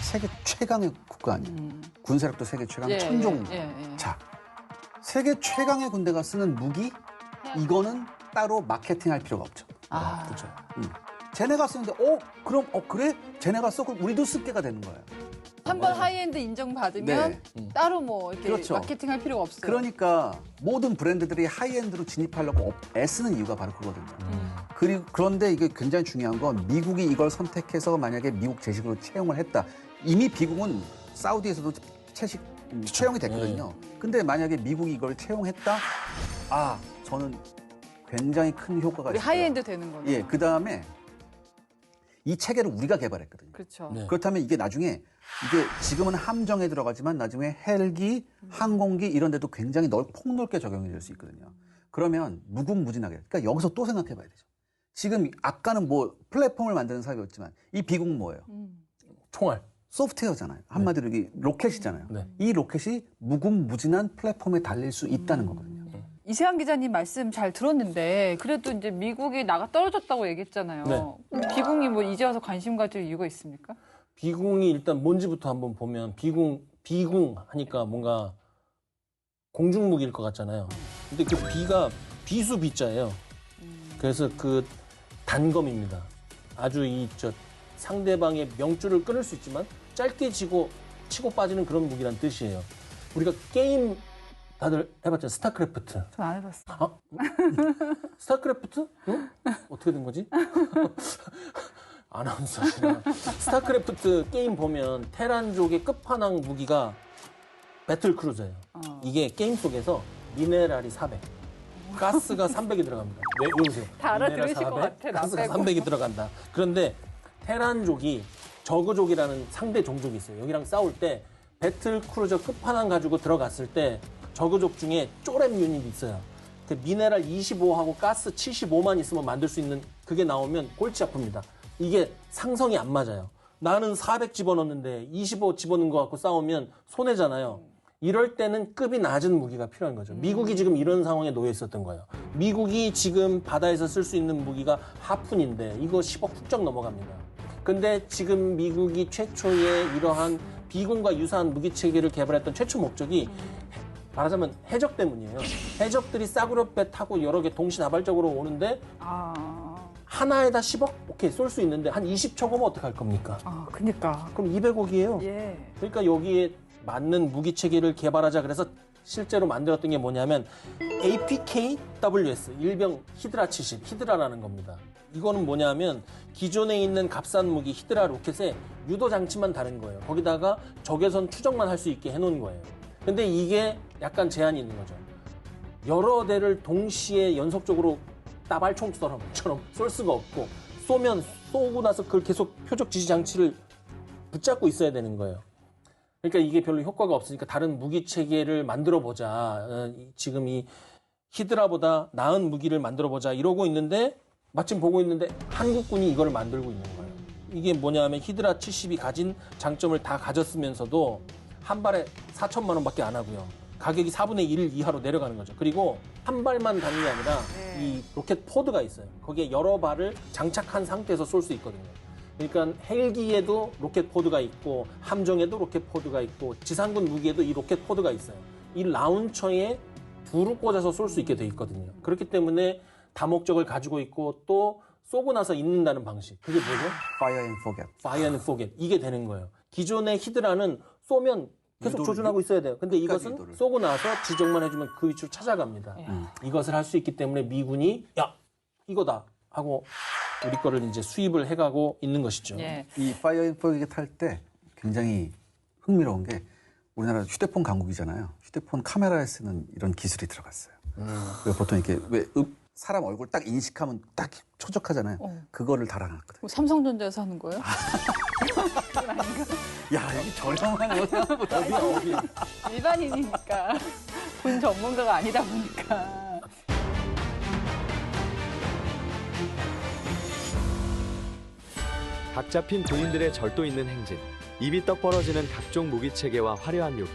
Speaker 2: 세계 최강의 국가 아니에요. 군사력도 세계 최강, 천종. 자, 세계 최강의 군대가 쓰는 무기 이거는 따로 마케팅할 필요가 없죠.
Speaker 3: 그렇죠.
Speaker 2: 쟤네가 쓰는데 그럼 그래? 쟤네가 써? 그럼 우리도 쓸게가 되는 거예요.
Speaker 1: 한번 하이엔드 인정받으면 따로 뭐 이렇게
Speaker 2: 그렇죠.
Speaker 1: 마케팅할 필요가 없어요.
Speaker 2: 그러니까 모든 브랜드들이 하이엔드로 진입하려고 애쓰는 이유가 바로 그거거든요. 그런데 이게 굉장히 중요한 건 미국이 이걸 선택해서 만약에 미국 제식으로 채용을 했다. 이미 비공은 사우디에서도 채용이 됐거든요. 근데 만약에 미국이 이걸 채용했다? 저는 굉장히 큰 효과가
Speaker 1: 우리
Speaker 2: 있어요.
Speaker 1: 하이엔드 되는 거죠.
Speaker 2: 예, 그다음에 이 체계를 우리가 개발했거든요.
Speaker 1: 그렇죠.
Speaker 3: 네.
Speaker 2: 그렇다면 이게 나중에 지금은 함정에 들어가지만 나중에 헬기, 항공기 이런 데도 굉장히 폭넓게 적용이 될 수 있거든요. 그러면 무궁무진하게. 그러니까 여기서 또 생각해 봐야 되죠. 지금 아까는 뭐 플랫폼을 만드는 사업이었지만 이 비공 뭐예요?
Speaker 3: 총알.
Speaker 2: 소프트웨어잖아요. 한마디로 이게 로켓이잖아요.
Speaker 3: 네.
Speaker 2: 이 로켓이 무궁무진한 플랫폼에 달릴 수 있다는 거거든요.
Speaker 1: 이세환 기자님 말씀 잘 들었는데 그래도 이제 미국이 나가 떨어졌다고 얘기했잖아요.
Speaker 3: 네.
Speaker 1: 비공이 뭐 이제 와서 관심 가질 이유가 있습니까?
Speaker 3: 비궁이 일단 뭔지부터 한번 보면 비궁 하니까 뭔가 공중무기일 것 같잖아요. 근데 그 비가 비수 비자예요. 그래서 그 단검입니다. 아주 상대방의 명줄을 끊을 수 있지만 짧게 치고 빠지는 그런 무기란 뜻이에요. 우리가 게임 다들 해봤죠? 스타크래프트.
Speaker 1: 전 안 해봤어요.
Speaker 3: 스타크래프트? 응? 어떻게 된 거지? 아나운서시나. 스타크래프트 게임 보면 테란족의 끝판왕 무기가 배틀크루저예요. 이게 게임 속에서 미네랄이 400, 가스가 300이 들어갑니다. 왜 보세요?
Speaker 1: 다 알아들으실 것 같아, 나
Speaker 3: 가스가
Speaker 1: 빼고.
Speaker 3: 300이 들어간다. 그런데 테란족이 저그족이라는 상대 종족이 있어요. 여기랑 싸울 때 배틀크루저 끝판왕 가지고 들어갔을 때 저그족 중에 쪼렙 유닛이 있어요. 그 미네랄 25하고 가스 75만 있으면 만들 수 있는 그게 나오면 골치 아픕니다. 이게 상성이 안 맞아요. 나는 400 집어넣는데 25 집어넣는 거 갖고 싸우면 손해잖아요. 이럴 때는 급이 낮은 무기가 필요한 거죠. 미국이 지금 이런 상황에 놓여 있었던 거예요. 미국이 지금 바다에서 쓸 수 있는 무기가 하푼인데 이거 10억 훌쩍 넘어갑니다. 근데 지금 미국이 최초의 이러한 비공과 유사한 무기 체계를 개발했던 최초 목적이 말하자면 해적 때문이에요. 해적들이 싸구려 배 타고 여러 개 동시다발적으로 오는데 하나에다 10억? 오케이, 쏠 수 있는데 한 20척 오면 어떡할 겁니까?
Speaker 1: 그니까.
Speaker 3: 그럼 200억이에요.
Speaker 1: 예.
Speaker 3: 그러니까 여기에 맞는 무기 체계를 개발하자 그래서 실제로 만들었던 게 뭐냐면 APKWS, 일병 히드라 70, 히드라라는 겁니다. 이거는 뭐냐면 기존에 있는 값싼 무기 히드라 로켓에 유도 장치만 다른 거예요. 거기다가 적외선 추적만 할 수 있게 해놓은 거예요. 근데 이게 약간 제한이 있는 거죠. 여러 대를 동시에 연속적으로 따발총처럼 쏠 수가 없고 쏘면 쏘고 나서 그걸 계속 표적 지시 장치를 붙잡고 있어야 되는 거예요. 그러니까 이게 별로 효과가 없으니까 다른 무기 체계를 만들어 보자. 지금 이 히드라보다 나은 무기를 만들어 보자 이러고 있는데 마침 보고 있는데 한국군이 이걸 만들고 있는 거예요. 이게 뭐냐면 히드라 70이 가진 장점을 다 가졌으면서도 한 발에 4천만 원밖에 안 하고요. 가격이 4분의 1 이하로 내려가는 거죠. 그리고 한 발만 가는 게 아니라 이 로켓 포드가 있어요. 거기에 여러 발을 장착한 상태에서 쏠 수 있거든요. 그러니까 헬기에도 로켓 포드가 있고 함정에도 로켓 포드가 있고 지상군 무기에도 이 로켓 포드가 있어요. 이 라운처에 둘을 꽂아서 쏠 수 있게 돼 있거든요. 그렇기 때문에 다목적을 가지고 있고 또 쏘고 나서 잊는다는 방식. 그게 뭐죠?
Speaker 2: Fire and forget.
Speaker 3: Fire and forget. 이게 되는 거예요. 기존의 히드라는 쏘면 계속 조준하고 있어야 돼요. 근데 이것은
Speaker 2: 유도를.
Speaker 3: 쏘고 나서 지정만 해주면 그 위치로 찾아갑니다. 이것을 할 수 있기 때문에 미군이 야 이거다 하고 우리 거를 이제 수입을 해가고 있는 것이죠.
Speaker 1: 예.
Speaker 2: 이 Fire and forget 할 때 굉장히 흥미로운 게 우리나라 휴대폰 강국이잖아요. 휴대폰 카메라에 쓰는 이런 기술이 들어갔어요. 왜 보통 이렇게 사람 얼굴 딱 인식하면 딱 초적하잖아요. 그거를 달아놨거든요.
Speaker 1: 뭐 삼성전자에서 하는 거예요?
Speaker 2: 야, 이게 저렴한 거보다
Speaker 3: 어디?
Speaker 1: 일반인이니까 군 전문가가 아니다 보니까.
Speaker 4: 각 잡힌 군인들의 절도 있는 행진, 입이 떡 벌어지는 각종 무기 체계와 화려한 묘기.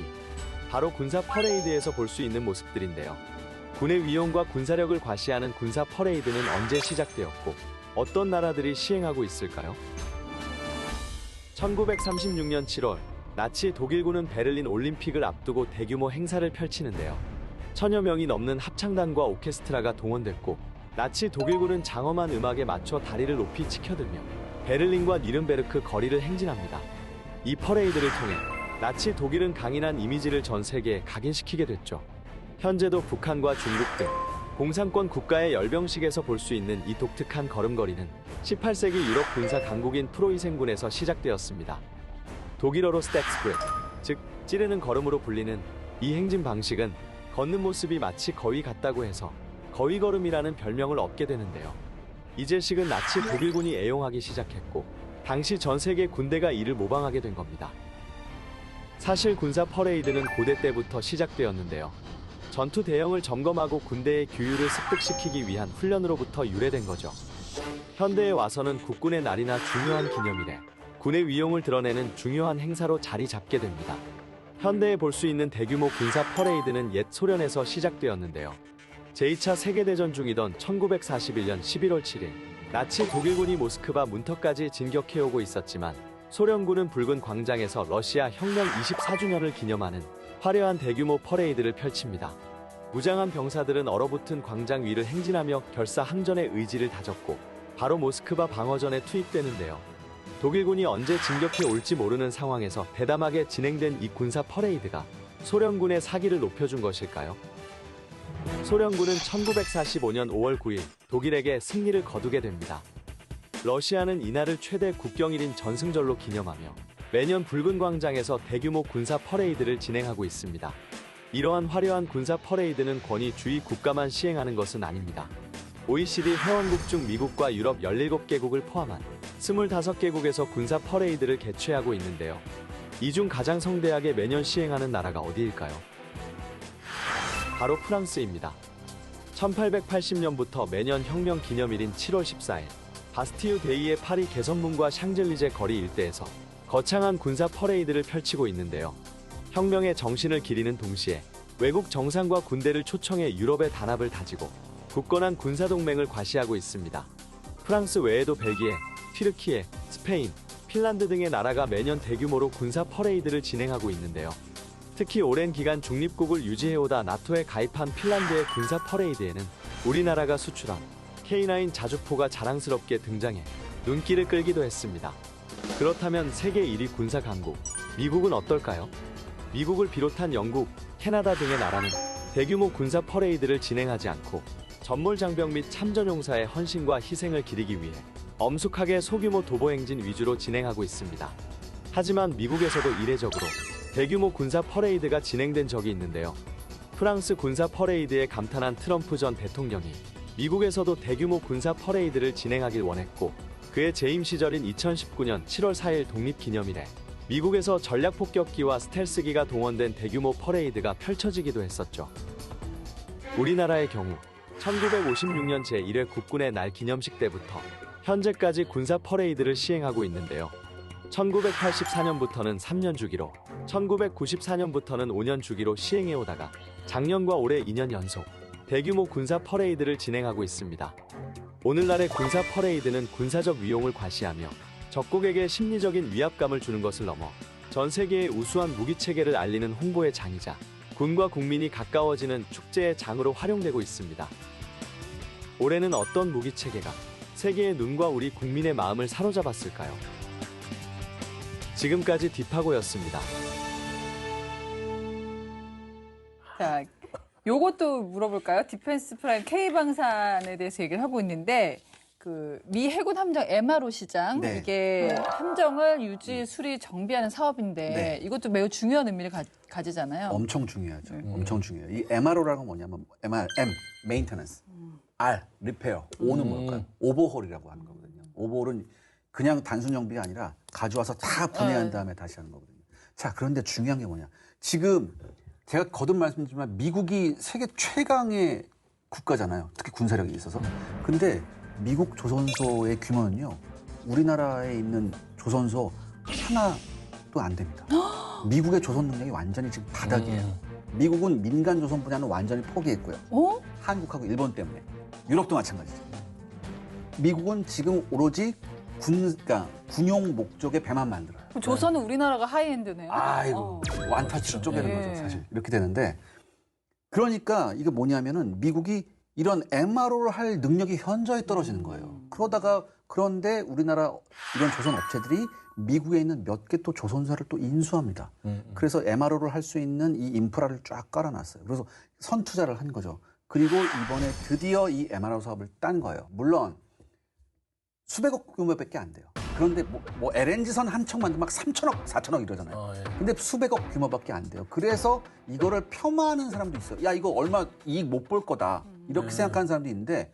Speaker 4: 바로 군사 퍼레이드에서 볼 수 있는 모습들인데요. 군의 위용과 군사력을 과시하는 군사 퍼레이드는 언제 시작되었고 어떤 나라들이 시행하고 있을까요? 1936년 7월 나치 독일군은 베를린 올림픽을 앞두고 대규모 행사를 펼치는데요. 천여 명이 넘는 합창단과 오케스트라가 동원됐고 나치 독일군은 장엄한 음악에 맞춰 다리를 높이 치켜들며 베를린과 니른베르크 거리를 행진합니다. 이 퍼레이드를 통해 나치 독일은 강인한 이미지를 전 세계에 각인시키게 됐죠. 현재도 북한과 중국 등 공산권 국가의 열병식에서 볼 수 있는 이 독특한 걸음걸이는 18세기 유럽 군사 강국인 프로이센군에서 시작되었습니다. 독일어로 스택스브레, 즉 찌르는 걸음으로 불리는 이 행진 방식은 걷는 모습이 마치 거위 같다고 해서 거위걸음이라는 별명을 얻게 되는데요. 이 제식은 나치 독일군이 애용하기 시작했고 당시 전 세계 군대가 이를 모방하게 된 겁니다. 사실 군사 퍼레이드는 고대 때부터 시작되었는데요. 전투 대형을 점검하고 군대의 규율을 습득시키기 위한 훈련으로부터 유래된 거죠. 현대에 와서는 국군의 날이나 중요한 기념일에 군의 위용을 드러내는 중요한 행사로 자리 잡게 됩니다. 현대에 볼 수 있는 대규모 군사 퍼레이드는 옛 소련에서 시작되었는데요. 제2차 세계대전 중이던 1941년 11월 7일 나치 독일군이 모스크바 문턱까지 진격해오고 있었지만 소련군은 붉은 광장에서 러시아 혁명 24주년을 기념하는 화려한 대규모 퍼레이드를 펼칩니다. 무장한 병사들은 얼어붙은 광장 위를 행진하며 결사 항전의 의지를 다졌고 바로 모스크바 방어전에 투입되는데요. 독일군이 언제 진격해 올지 모르는 상황에서 대담하게 진행된 이 군사 퍼레이드가 소련군의 사기를 높여준 것일까요? 소련군은 1945년 5월 9일 독일에게 승리를 거두게 됩니다. 러시아는 이날을 최대 국경일인 전승절로 기념하며 매년 붉은 광장에서 대규모 군사 퍼레이드를 진행하고 있습니다. 이러한 화려한 군사 퍼레이드는 권위주의 국가만 시행하는 것은 아닙니다. OECD 회원국 중 미국과 유럽 17개국을 포함한 25개국에서 군사 퍼레이드를 개최하고 있는데요. 이 중 가장 성대하게 매년 시행하는 나라가 어디일까요? 바로 프랑스입니다. 1880년부터 매년 혁명 기념일인 7월 14일 바스티유 데이의 파리 개선문과 샹젤리제 거리 일대에서 거창한 군사 퍼레이드를 펼치고 있는데요. 혁명의 정신을 기리는 동시에 외국 정상과 군대를 초청해 유럽의 단합을 다지고 굳건한 군사동맹을 과시하고 있습니다. 프랑스 외에도 벨기에, 튀르키예, 스페인, 핀란드 등의 나라가 매년 대규모로 군사 퍼레이드를 진행하고 있는데요. 특히 오랜 기간 중립국을 유지해오다 나토에 가입한 핀란드의 군사 퍼레이드에는 우리나라가 수출한 K9 자주포가 자랑스럽게 등장해 눈길을 끌기도 했습니다. 그렇다면 세계 1위 군사 강국, 미국은 어떨까요? 미국을 비롯한 영국, 캐나다 등의 나라는 대규모 군사 퍼레이드를 진행하지 않고 전몰 장병 및 참전용사의 헌신과 희생을 기리기 위해 엄숙하게 소규모 도보 행진 위주로 진행하고 있습니다. 하지만 미국에서도 이례적으로 대규모 군사 퍼레이드가 진행된 적이 있는데요. 프랑스 군사 퍼레이드에 감탄한 트럼프 전 대통령이 미국에서도 대규모 군사 퍼레이드를 진행하길 원했고, 그의 재임 시절인 2019년 7월 4일 독립기념일에 미국에서 전략폭격기와 스텔스기가 동원된 대규모 퍼레이드가 펼쳐지기도 했었죠. 우리나라의 경우 1956년 제1회 국군의 날 기념식 때부터 현재까지 군사 퍼레이드를 시행하고 있는데요. 1984년부터는 3년 주기로, 1994년부터는 5년 주기로 시행해오다가 작년과 올해 2년 연속 대규모 군사 퍼레이드를 진행하고 있습니다. 오늘날의 군사 퍼레이드는 군사적 위용을 과시하며 적국에게 심리적인 위압감을 주는 것을 넘어 전 세계의 우수한 무기체계를 알리는 홍보의 장이자 군과 국민이 가까워지는 축제의 장으로 활용되고 있습니다. 올해는 어떤 무기체계가 세계의 눈과 우리 국민의 마음을 사로잡았을까요? 지금까지 딥하고였습니다.
Speaker 1: 자, 요것도 물어볼까요? 디펜스 프라임 K방산에 대해서 얘기를 하고 있는데, 미 해군 함정 MRO 시장,
Speaker 2: 네.
Speaker 1: 이게 함정을 유지, 수리, 정비하는 사업인데,
Speaker 2: 네.
Speaker 1: 이것도 매우 중요한 의미를 가지잖아요.
Speaker 2: 엄청 중요하죠. 엄청 중요해요. 이 MRO라는 건 뭐냐면 M, maintenance, R, repair, O는 뭘까요? 오버홀이라고 하는 거거든요. 오버홀은 그냥 단순 정비가 아니라 가져와서 다 분해한 다음에 다시 하는 거거든요. 자, 그런데 중요한 게 뭐냐? 지금 제가 거듭 말씀드리지만 미국이 세계 최강의 국가잖아요. 특히 군사력이 있어서. 근데 미국 조선소의 규모는요, 우리나라에 있는 조선소 하나도 안 됩니다. 미국의 조선 능력이 완전히 지금 바닥이에요. 미국은 민간 조선 분야는 완전히 포기했고요. 한국하고 일본 때문에. 유럽도 마찬가지죠. 미국은 지금 오로지 그러니까 군용 목적의 배만 만들어요.
Speaker 1: 그럼 조선은 우리나라가 하이엔드네요.
Speaker 2: 아이고, 완타치로 쪼개는
Speaker 1: 네.
Speaker 2: 거죠, 사실. 이렇게 되는데. 그러니까 이게 뭐냐면은 미국이 이런 MRO를 할 능력이 현저히 떨어지는 거예요. 그런데 우리나라 이런 조선 업체들이 미국에 있는 몇 개 또 조선사를 또 인수합니다. 그래서 MRO를 할 수 있는 이 인프라를 쫙 깔아놨어요. 그래서 선투자를 한 거죠. 그리고 이번에 드디어 이 MRO 사업을 딴 거예요. 물론 수백억 규모밖에 안 돼요. 그런데 뭐 LNG선 한 척 만들면 막 3천억, 4천억 이러잖아요. 근데 수백억 규모밖에 안 돼요. 그래서 이거를 폄하하는 사람도 있어요. 야, 이거 얼마 이익 못 볼 거다. 이렇게 생각하는 사람도 있는데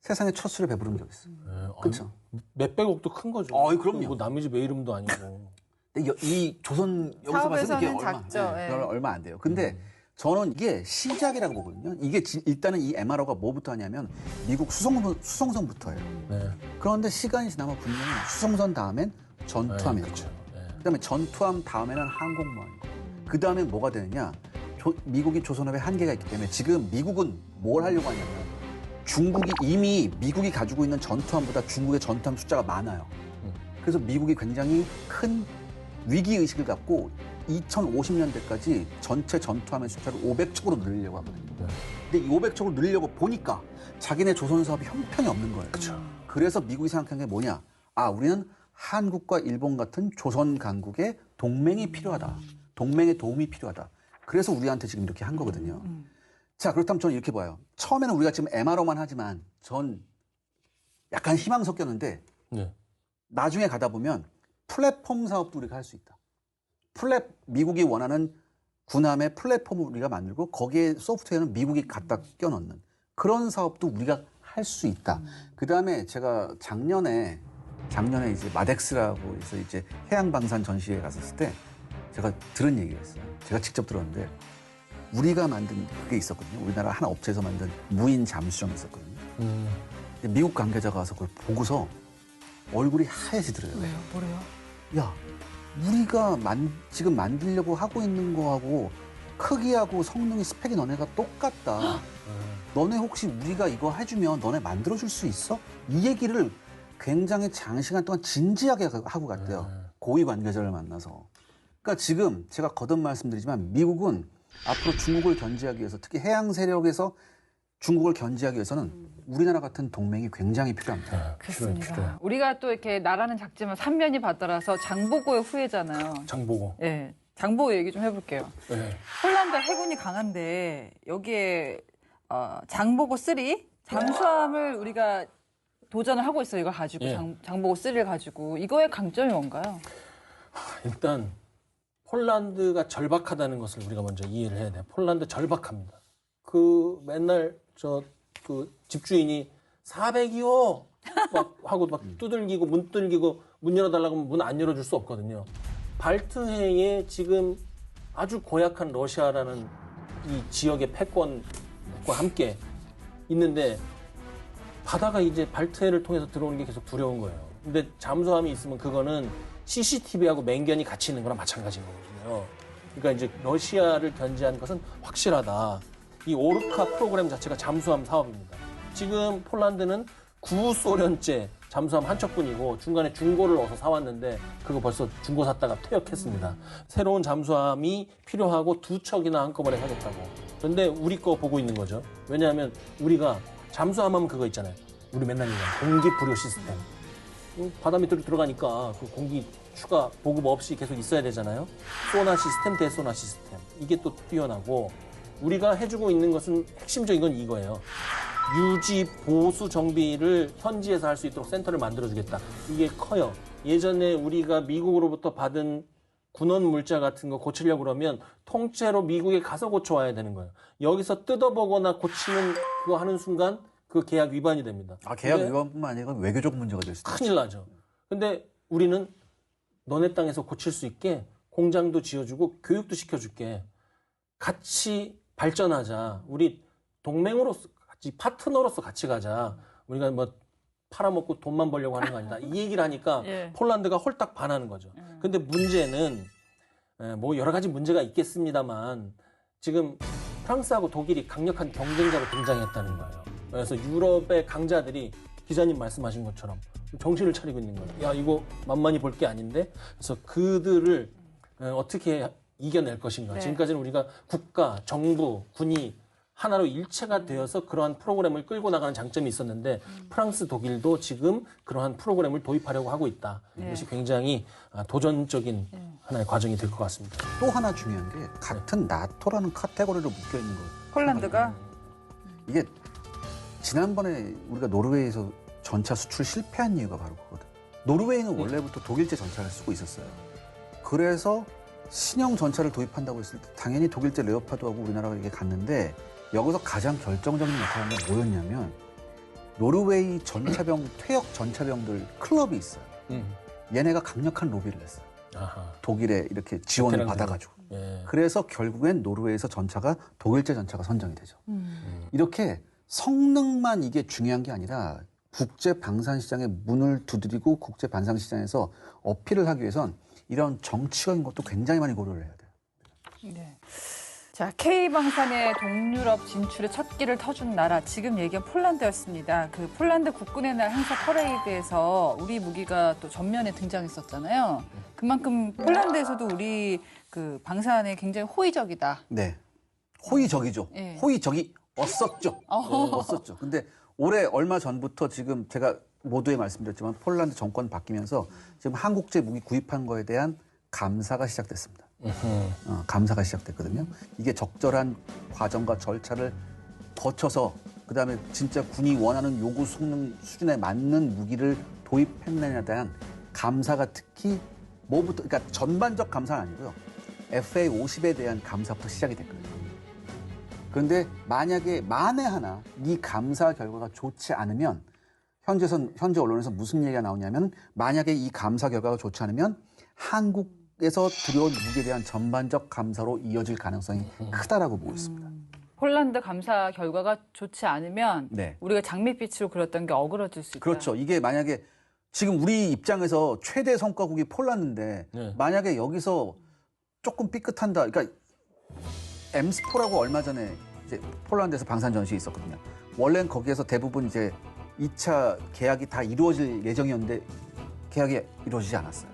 Speaker 2: 세상에 첫 술에 배부른 적 있어요. 그렇죠?
Speaker 3: 몇백억도 큰 거죠.
Speaker 2: 그럼요.
Speaker 3: 뭐 남의 집 애 이름도 아니고.
Speaker 2: 근데 이 조선 여기서 봤을 때 이게
Speaker 1: 사업에서는 작죠. 예.
Speaker 2: 얼마 안 돼요. 근데 저는 이게 시작이라고 보거든요. 이게 일단은 이 MRO가 뭐부터 하냐면 미국 수송선부터 해요.
Speaker 3: 네.
Speaker 2: 그런데 시간이 지나면 분명히 수송선 다음엔 전투함이 있고, 그다음에 전투함 다음에는 항공모함이고, 그 다음에 뭐가 되느냐? 미국이 조선업의 한계가 있기 때문에 지금 미국은 뭘 하려고 하냐면 중국이 이미 미국이 가지고 있는 전투함보다 중국의 전투함 숫자가 많아요. 그래서 미국이 굉장히 큰 위기 의식을 갖고 2050년대까지 전체 전투함의 숫자를 500척으로 늘리려고 하거든요. 근데 이 500척으로 늘리려고 보니까 자기네 조선 사업이 형편이 없는 거예요. 그래서 미국이 생각한 게 뭐냐? 우리는 한국과 일본 같은 조선 강국의 동맹이 필요하다. 동맹의 도움이 필요하다. 그래서 우리한테 지금 이렇게 한 거거든요. 자, 그렇다면 저는 이렇게 봐요. 처음에는 우리가 지금 MRO만 하지만 전 약간 희망 섞였는데 나중에 가다 보면 플랫폼 사업도 우리가 할 수 있다. 미국이 원하는 군함의 플랫폼을 우리가 만들고 거기에 소프트웨어는 미국이 갖다 껴넣는 그런 사업도 우리가 할 수 있다. 그 다음에 제가 작년에 이제 마덱스라고 해서 이제 해양방산 전시회에 갔었을 때 제가 들은 얘기가 있어요. 제가 직접 들었는데 우리가 만든 그게 있었거든요. 우리나라 한 업체에서 만든 무인 잠수정이 있었거든요. 근데 미국 관계자가 와서 그걸 보고서 얼굴이 하얘지더래요.
Speaker 1: 왜요? 뭐래요?
Speaker 2: 야, 우리가 지금 만들려고 하고 있는 거하고 크기하고 성능이 스펙이 너네가 똑같다. 너네 혹시 우리가 이거 해주면 너네 만들어줄 수 있어? 이 얘기를 굉장히 장시간 동안 진지하게 하고 갔대요. 고위 관계자를 만나서. 그러니까 지금 제가 거듭 말씀드리지만 미국은 앞으로 중국을 견제하기 위해서 특히 해양 세력에서 중국을 견제하기 위해서는 우리나라 같은 동맹이 굉장히 필요합니다.
Speaker 1: 그렇습니다. 우리가 또 이렇게 나라는 작지만 삼면이 바다라서 장보고의 후예잖아요.
Speaker 3: 장보고.
Speaker 1: 네, 장보고 얘기 좀 해볼게요.
Speaker 3: 네.
Speaker 1: 폴란드 해군이 강한데 여기에 장보고 3 잠수함을 우리가 도전을 하고 있어요. 이걸 가지고 장보고 3를 가지고 이거의 강점이 뭔가요?
Speaker 3: 일단 폴란드가 절박하다는 것을 우리가 먼저 이해를 해야 돼요. 폴란드 절박합니다. 그 맨날 그 집주인이 400이요 막 하고 막 두들기고 문 열어달라고 하면 문 안 열어줄 수 없거든요. 발트해에 지금 아주 고약한 러시아라는 이 지역의 패권과 함께 있는데 바다가 이제 발트해를 통해서 들어오는 게 계속 두려운 거예요. 근데 잠수함이 있으면 그거는 CCTV하고 맹견이 같이 있는 거랑 마찬가지인 거거든요. 그러니까 이제 러시아를 견제하는 것은 확실하다. 이 오르카 프로그램 자체가 잠수함 사업입니다. 지금 폴란드는 구소련제 잠수함 한 척뿐이고 중간에 중고를 어서 사왔는데 그거 벌써 중고 샀다가 퇴역했습니다. 새로운 잠수함이 필요하고 2척이나 한꺼번에 사겠다고. 그런데 우리 거 보고 있는 거죠. 왜냐하면 우리가 잠수함 하면 그거 있잖아요. 우리 맨날 얘기하는 공기 불요 시스템. 바다 밑으로 들어가니까 그 공기 추가 보급 없이 계속 있어야 되잖아요. 소나 시스템, 대소나 시스템. 이게 또 뛰어나고 우리가 해주고 있는 것은 핵심적인 건 이거예요. 유지, 보수 정비를 현지에서 할 수 있도록 센터를 만들어주겠다. 이게 커요. 예전에 우리가 미국으로부터 받은 군원 물자 같은 거 고치려고 그러면 통째로 미국에 가서 고쳐와야 되는 거예요. 여기서 뜯어보거나 고치는 그거 하는 순간 그 계약 위반이 됩니다.
Speaker 2: 계약 위반뿐만 아니라 외교적 문제가 될 수도 있어요.
Speaker 3: 큰일 나죠. 근데 우리는 너네 땅에서 고칠 수 있게 공장도 지어주고 교육도 시켜줄게. 같이 발전하자. 우리 동맹으로서 같이 파트너로서 같이 가자. 우리가 뭐 팔아먹고 돈만 벌려고 하는 거 아니다. 이 얘기를 하니까
Speaker 1: 예.
Speaker 3: 폴란드가 홀딱 반하는 거죠. 근데 문제는 뭐 여러 가지 문제가 있겠습니다만 지금 프랑스하고 독일이 강력한 경쟁자로 등장했다는 거예요. 그래서 유럽의 강자들이 기자님 말씀하신 것처럼 정신을 차리고 있는 거예요. 야, 이거 만만히 볼 게 아닌데? 그래서 그들을 어떻게 이겨낼 것인가.
Speaker 1: 네.
Speaker 3: 지금까지는 우리가 국가, 정부, 군이 하나로 일체가 되어서 그러한 프로그램을 끌고 나가는 장점이 있었는데 프랑스, 독일도 지금 그러한 프로그램을 도입하려고 하고 있다. 이것이 굉장히 도전적인 하나의 과정이 될 것 같습니다.
Speaker 2: 또 하나 중요한 게 같은 나토라는 카테고리로 묶여 있는 거예요.
Speaker 1: 폴란드가
Speaker 2: 이게 지난번에 우리가 노르웨이에서 전차 수출 실패한 이유가 바로 그거거든. 노르웨이는 원래부터 독일제 전차를 쓰고 있었어요. 그래서 신형 전차를 도입한다고 했을 때 당연히 독일제 레오파드하고 우리나라가 이게 갔는데 여기서 가장 결정적인 역할을 한 게 뭐였냐면 노르웨이 전차병, 퇴역 전차병들 클럽이 있어요. 얘네가 강력한 로비를 했어요.
Speaker 3: 아하.
Speaker 2: 독일에 이렇게 지원을
Speaker 3: 베테랑들.
Speaker 2: 받아가지고.
Speaker 3: 예.
Speaker 2: 그래서 결국엔 노르웨이에서 전차가 독일제 전차가 선정이 되죠. 이렇게 성능만 이게 중요한 게 아니라 국제 방산 시장에 문을 두드리고 국제 방산 시장에서 어필을 하기 위해선 이런 정치적인 것도 굉장히 많이 고려를 해야 돼요.
Speaker 1: 네. 자, K방산의 동유럽 진출의 첫 끼를 터준 나라, 지금 얘기한 폴란드였습니다. 그 폴란드 국군의 날 행사 퍼레이드에서 우리 무기가 또 전면에 등장했었잖아요. 그만큼 폴란드에서도 우리 그 방산에 굉장히 호의적이다.
Speaker 2: 네. 호의적이죠.
Speaker 1: 네.
Speaker 2: 호의적이었었죠. 없었죠. 근데 올해 얼마 전부터 지금 제가 모두에 말씀드렸지만 폴란드 정권 바뀌면서 지금 한국제 무기 구입한 거에 대한 감사가 시작됐습니다. 감사가 시작됐거든요. 이게 적절한 과정과 절차를 거쳐서 그다음에 진짜 군이 원하는 요구 성능 수준에 맞는 무기를 도입했느냐에 대한 감사가 특히 뭐부터 그러니까 전반적 감사는 아니고요. FA50에 대한 감사부터 시작이 됐거든요. 그런데 만약에 만에 하나 이 감사 결과가 좋지 않으면 현재 언론에서 무슨 얘기가 나오냐면 만약에 이 감사 결과가 좋지 않으면 한국에서 들여온 무기에 대한 전반적 감사로 이어질 가능성이 크다라고 보고 있습니다.
Speaker 1: 폴란드 감사 결과가 좋지 않으면
Speaker 2: 네.
Speaker 1: 우리가 장밋빛으로 그렸던 게 어그러질 수 있다.
Speaker 2: 그렇죠. 이게 만약에 지금 우리 입장에서 최대 성과국이 폴란드인데
Speaker 3: 네.
Speaker 2: 만약에 여기서 조금 삐끗한다. 그러니까 엠스포라고 얼마 전에 이제 폴란드에서 방산 전시 있었거든요. 원래는 거기에서 대부분 이제 2차 계약이 다 이루어질 예정이었는데 계약이 이루어지지 않았어요.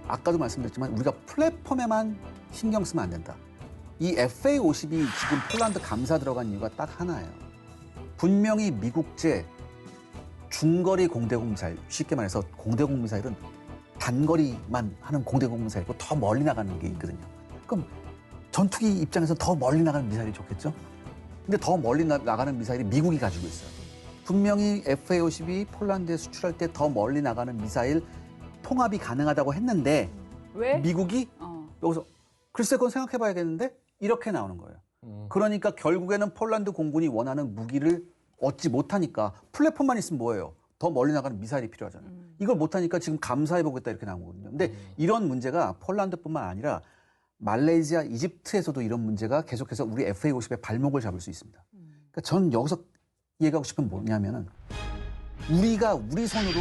Speaker 2: 아까도 말씀드렸지만 우리가 플랫폼에만 신경 쓰면 안 된다. 이 FA50이 지금 폴란드 감사 들어간 이유가 딱 하나예요. 분명히 미국제 중거리 공대공 미사일, 쉽게 말해서 공대공 미사일은 단거리만 하는 공대공 미사일이고 더 멀리 나가는 게 있거든요. 그럼 전투기 입장에서 더 멀리 나가는 미사일이 좋겠죠? 근데 더 멀리 나가는 미사일이 미국이 가지고 있어요. 분명히 FA50이 폴란드에 수출할 때 더 멀리 나가는 미사일 통합이 가능하다고 했는데
Speaker 1: 왜?
Speaker 2: 미국이 여기서 글쎄 그건 생각해봐야겠는데 이렇게 나오는 거예요. 그러니까 결국에는 폴란드 공군이 원하는 무기를 얻지 못하니까 플랫폼만 있으면 뭐예요? 더 멀리 나가는 미사일이 필요하잖아요. 이걸 못하니까 지금 감사해보겠다 이렇게 나온 거거든요. 근데 이런 문제가 폴란드뿐만 아니라 말레이시아, 이집트에서도 이런 문제가 계속해서 우리 FA50의 발목을 잡을 수 있습니다. 그러니까 저는 여기서 얘기하고 싶은 뭐냐면은 우리가 우리 손으로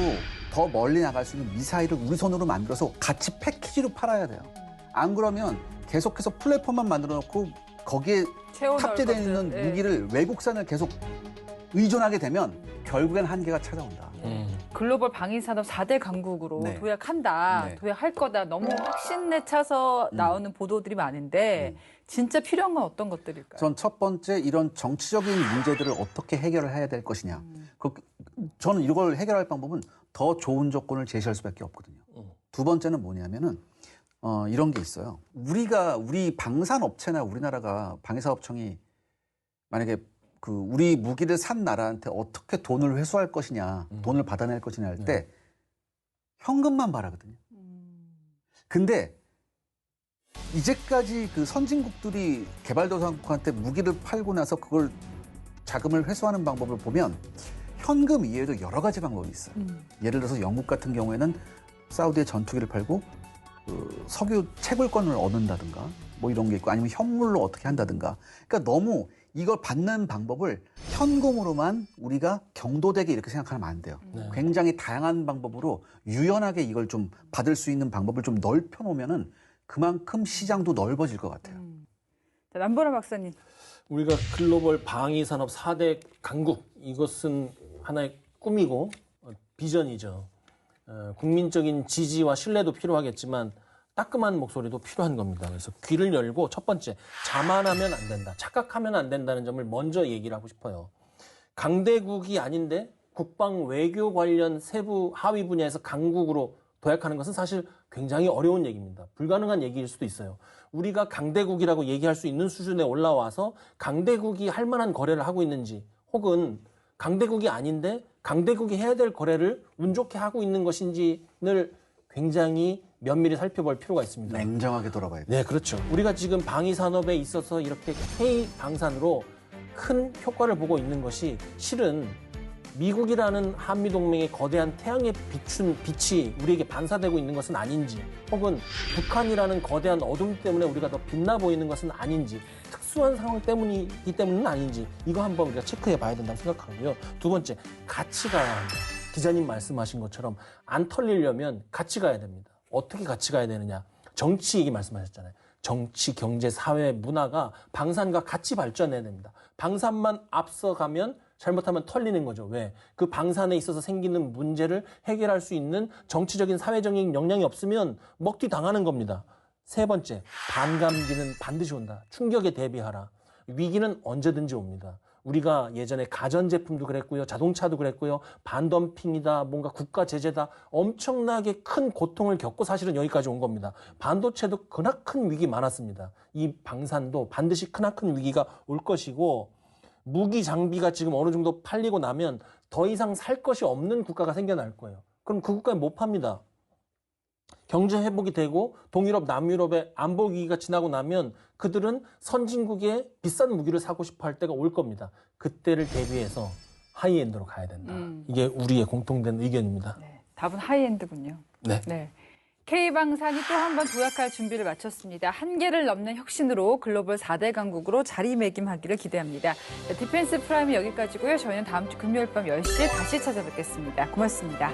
Speaker 2: 더 멀리 나갈 수 있는 미사일을 우리 손으로 만들어서 같이 패키지로 팔아야 돼요. 안 그러면 계속해서 플랫폼만 만들어 놓고 거기에
Speaker 1: 채워넣을
Speaker 2: 탑재되어
Speaker 1: 것들,
Speaker 2: 있는
Speaker 1: 예.
Speaker 2: 무기를 외국산을 계속 의존하게 되면 결국엔 한계가 찾아온다.
Speaker 1: 글로벌 방위산업 4대 강국으로
Speaker 2: 네.
Speaker 1: 도약한다,
Speaker 2: 네.
Speaker 1: 도약할 거다. 너무 확신에 차서 나오는 보도들이 많은데 진짜 필요한 건 어떤 것들일까요?
Speaker 2: 전 첫 번째 이런 정치적인 문제들을 어떻게 해결을 해야 될 것이냐. 저는 이걸 해결할 방법은 더 좋은 조건을 제시할 수밖에 없거든요. 두 번째는 뭐냐면은 이런 게 있어요. 우리 방산업체나 우리나라가 방위사업청이 만약에 우리 무기를 산 나라한테 어떻게 돈을 회수할 것이냐, 돈을 받아낼 것이냐 할 때 현금만 바라거든요. 근데 이제까지 그 선진국들이 개발도상국한테 무기를 팔고 나서 그걸 자금을 회수하는 방법을 보면 현금 이외에도 여러 가지 방법이 있어요. 예를 들어서 영국 같은 경우에는 사우디에 전투기를 팔고 석유 채굴권을 얻는다든가 뭐 이런 게 있고 아니면 현물로 어떻게 한다든가. 그러니까 너무 이걸 받는 방법을 현금으로만 우리가 경도되게 이렇게 생각하면 안 돼요. 굉장히 다양한 방법으로 유연하게 이걸 좀 받을 수 있는 방법을 좀 넓혀 놓으면은 그만큼 시장도 넓어질 것 같아요.
Speaker 1: 자, 남보라 박사님.
Speaker 3: 우리가 글로벌 방위산업 4대 강국, 이것은 하나의 꿈이고 비전이죠. 국민적인 지지와 신뢰도 필요하겠지만 따끔한 목소리도 필요한 겁니다. 그래서 귀를 열고 첫 번째, 자만하면 안 된다. 착각하면 안 된다는 점을 먼저 얘기를 하고 싶어요. 강대국이 아닌데 국방 외교 관련 세부 하위 분야에서 강국으로 도약하는 것은 사실 굉장히 어려운 얘기입니다. 불가능한 얘기일 수도 있어요. 우리가 강대국이라고 얘기할 수 있는 수준에 올라와서 강대국이 할 만한 거래를 하고 있는지 혹은 강대국이 아닌데 강대국이 해야 될 거래를 운 좋게 하고 있는 것인지를 굉장히 면밀히 살펴볼 필요가 있습니다.
Speaker 2: 냉정하게 돌아봐야 돼요.
Speaker 3: 네, 그렇죠. 우리가 지금 방위산업에 있어서 이렇게 K 방산으로 큰 효과를 보고 있는 것이 실은 미국이라는 한미동맹의 거대한 태양에 비춘 빛이 우리에게 반사되고 있는 것은 아닌지 혹은 북한이라는 거대한 어둠 때문에 우리가 더 빛나 보이는 것은 아닌지 특수한 상황 때문이기 때문은 아닌지 이거 한번 우리가 체크해 봐야 된다고 생각하고요. 두 번째, 같이 가야 한다. 기자님 말씀하신 것처럼 안 털리려면 같이 가야 됩니다. 어떻게 같이 가야 되느냐. 정치 얘기 말씀하셨잖아요. 정치, 경제, 사회, 문화가 방산과 같이 발전해야 됩니다. 방산만 앞서가면 잘못하면 털리는 거죠. 왜? 그 방산에 있어서 생기는 문제를 해결할 수 있는 정치적인 사회적인 역량이 없으면 먹튀 당하는 겁니다. 세 번째, 반감기는 반드시 온다. 충격에 대비하라. 위기는 언제든지 옵니다. 우리가 예전에 가전제품도 그랬고요. 자동차도 그랬고요. 반덤핑이다. 뭔가 국가 제재다. 엄청나게 큰 고통을 겪고 사실은 여기까지 온 겁니다. 반도체도 크나큰 위기 많았습니다. 이 방산도 반드시 크나큰 위기가 올 것이고 무기 장비가 지금 어느 정도 팔리고 나면 더 이상 살 것이 없는 국가가 생겨날 거예요. 그럼 그 국가에 못 팝니다. 경제 회복이 되고 동유럽, 남유럽의 안보 위기가 지나고 나면 그들은 선진국의 비싼 무기를 사고 싶어 할 때가 올 겁니다. 그때를 대비해서 하이엔드로 가야 된다. 이게 우리의 공통된 의견입니다.
Speaker 1: 네, 답은 하이엔드군요.
Speaker 3: 네.
Speaker 1: 네. K방산이 또 한 번 도약할 준비를 마쳤습니다. 한계를 넘는 혁신으로 글로벌 4대 강국으로 자리매김하기를 기대합니다. 네, 디펜스 프라임이 여기까지고요. 저희는 다음 주 금요일 밤 10시에 다시 찾아뵙겠습니다. 고맙습니다.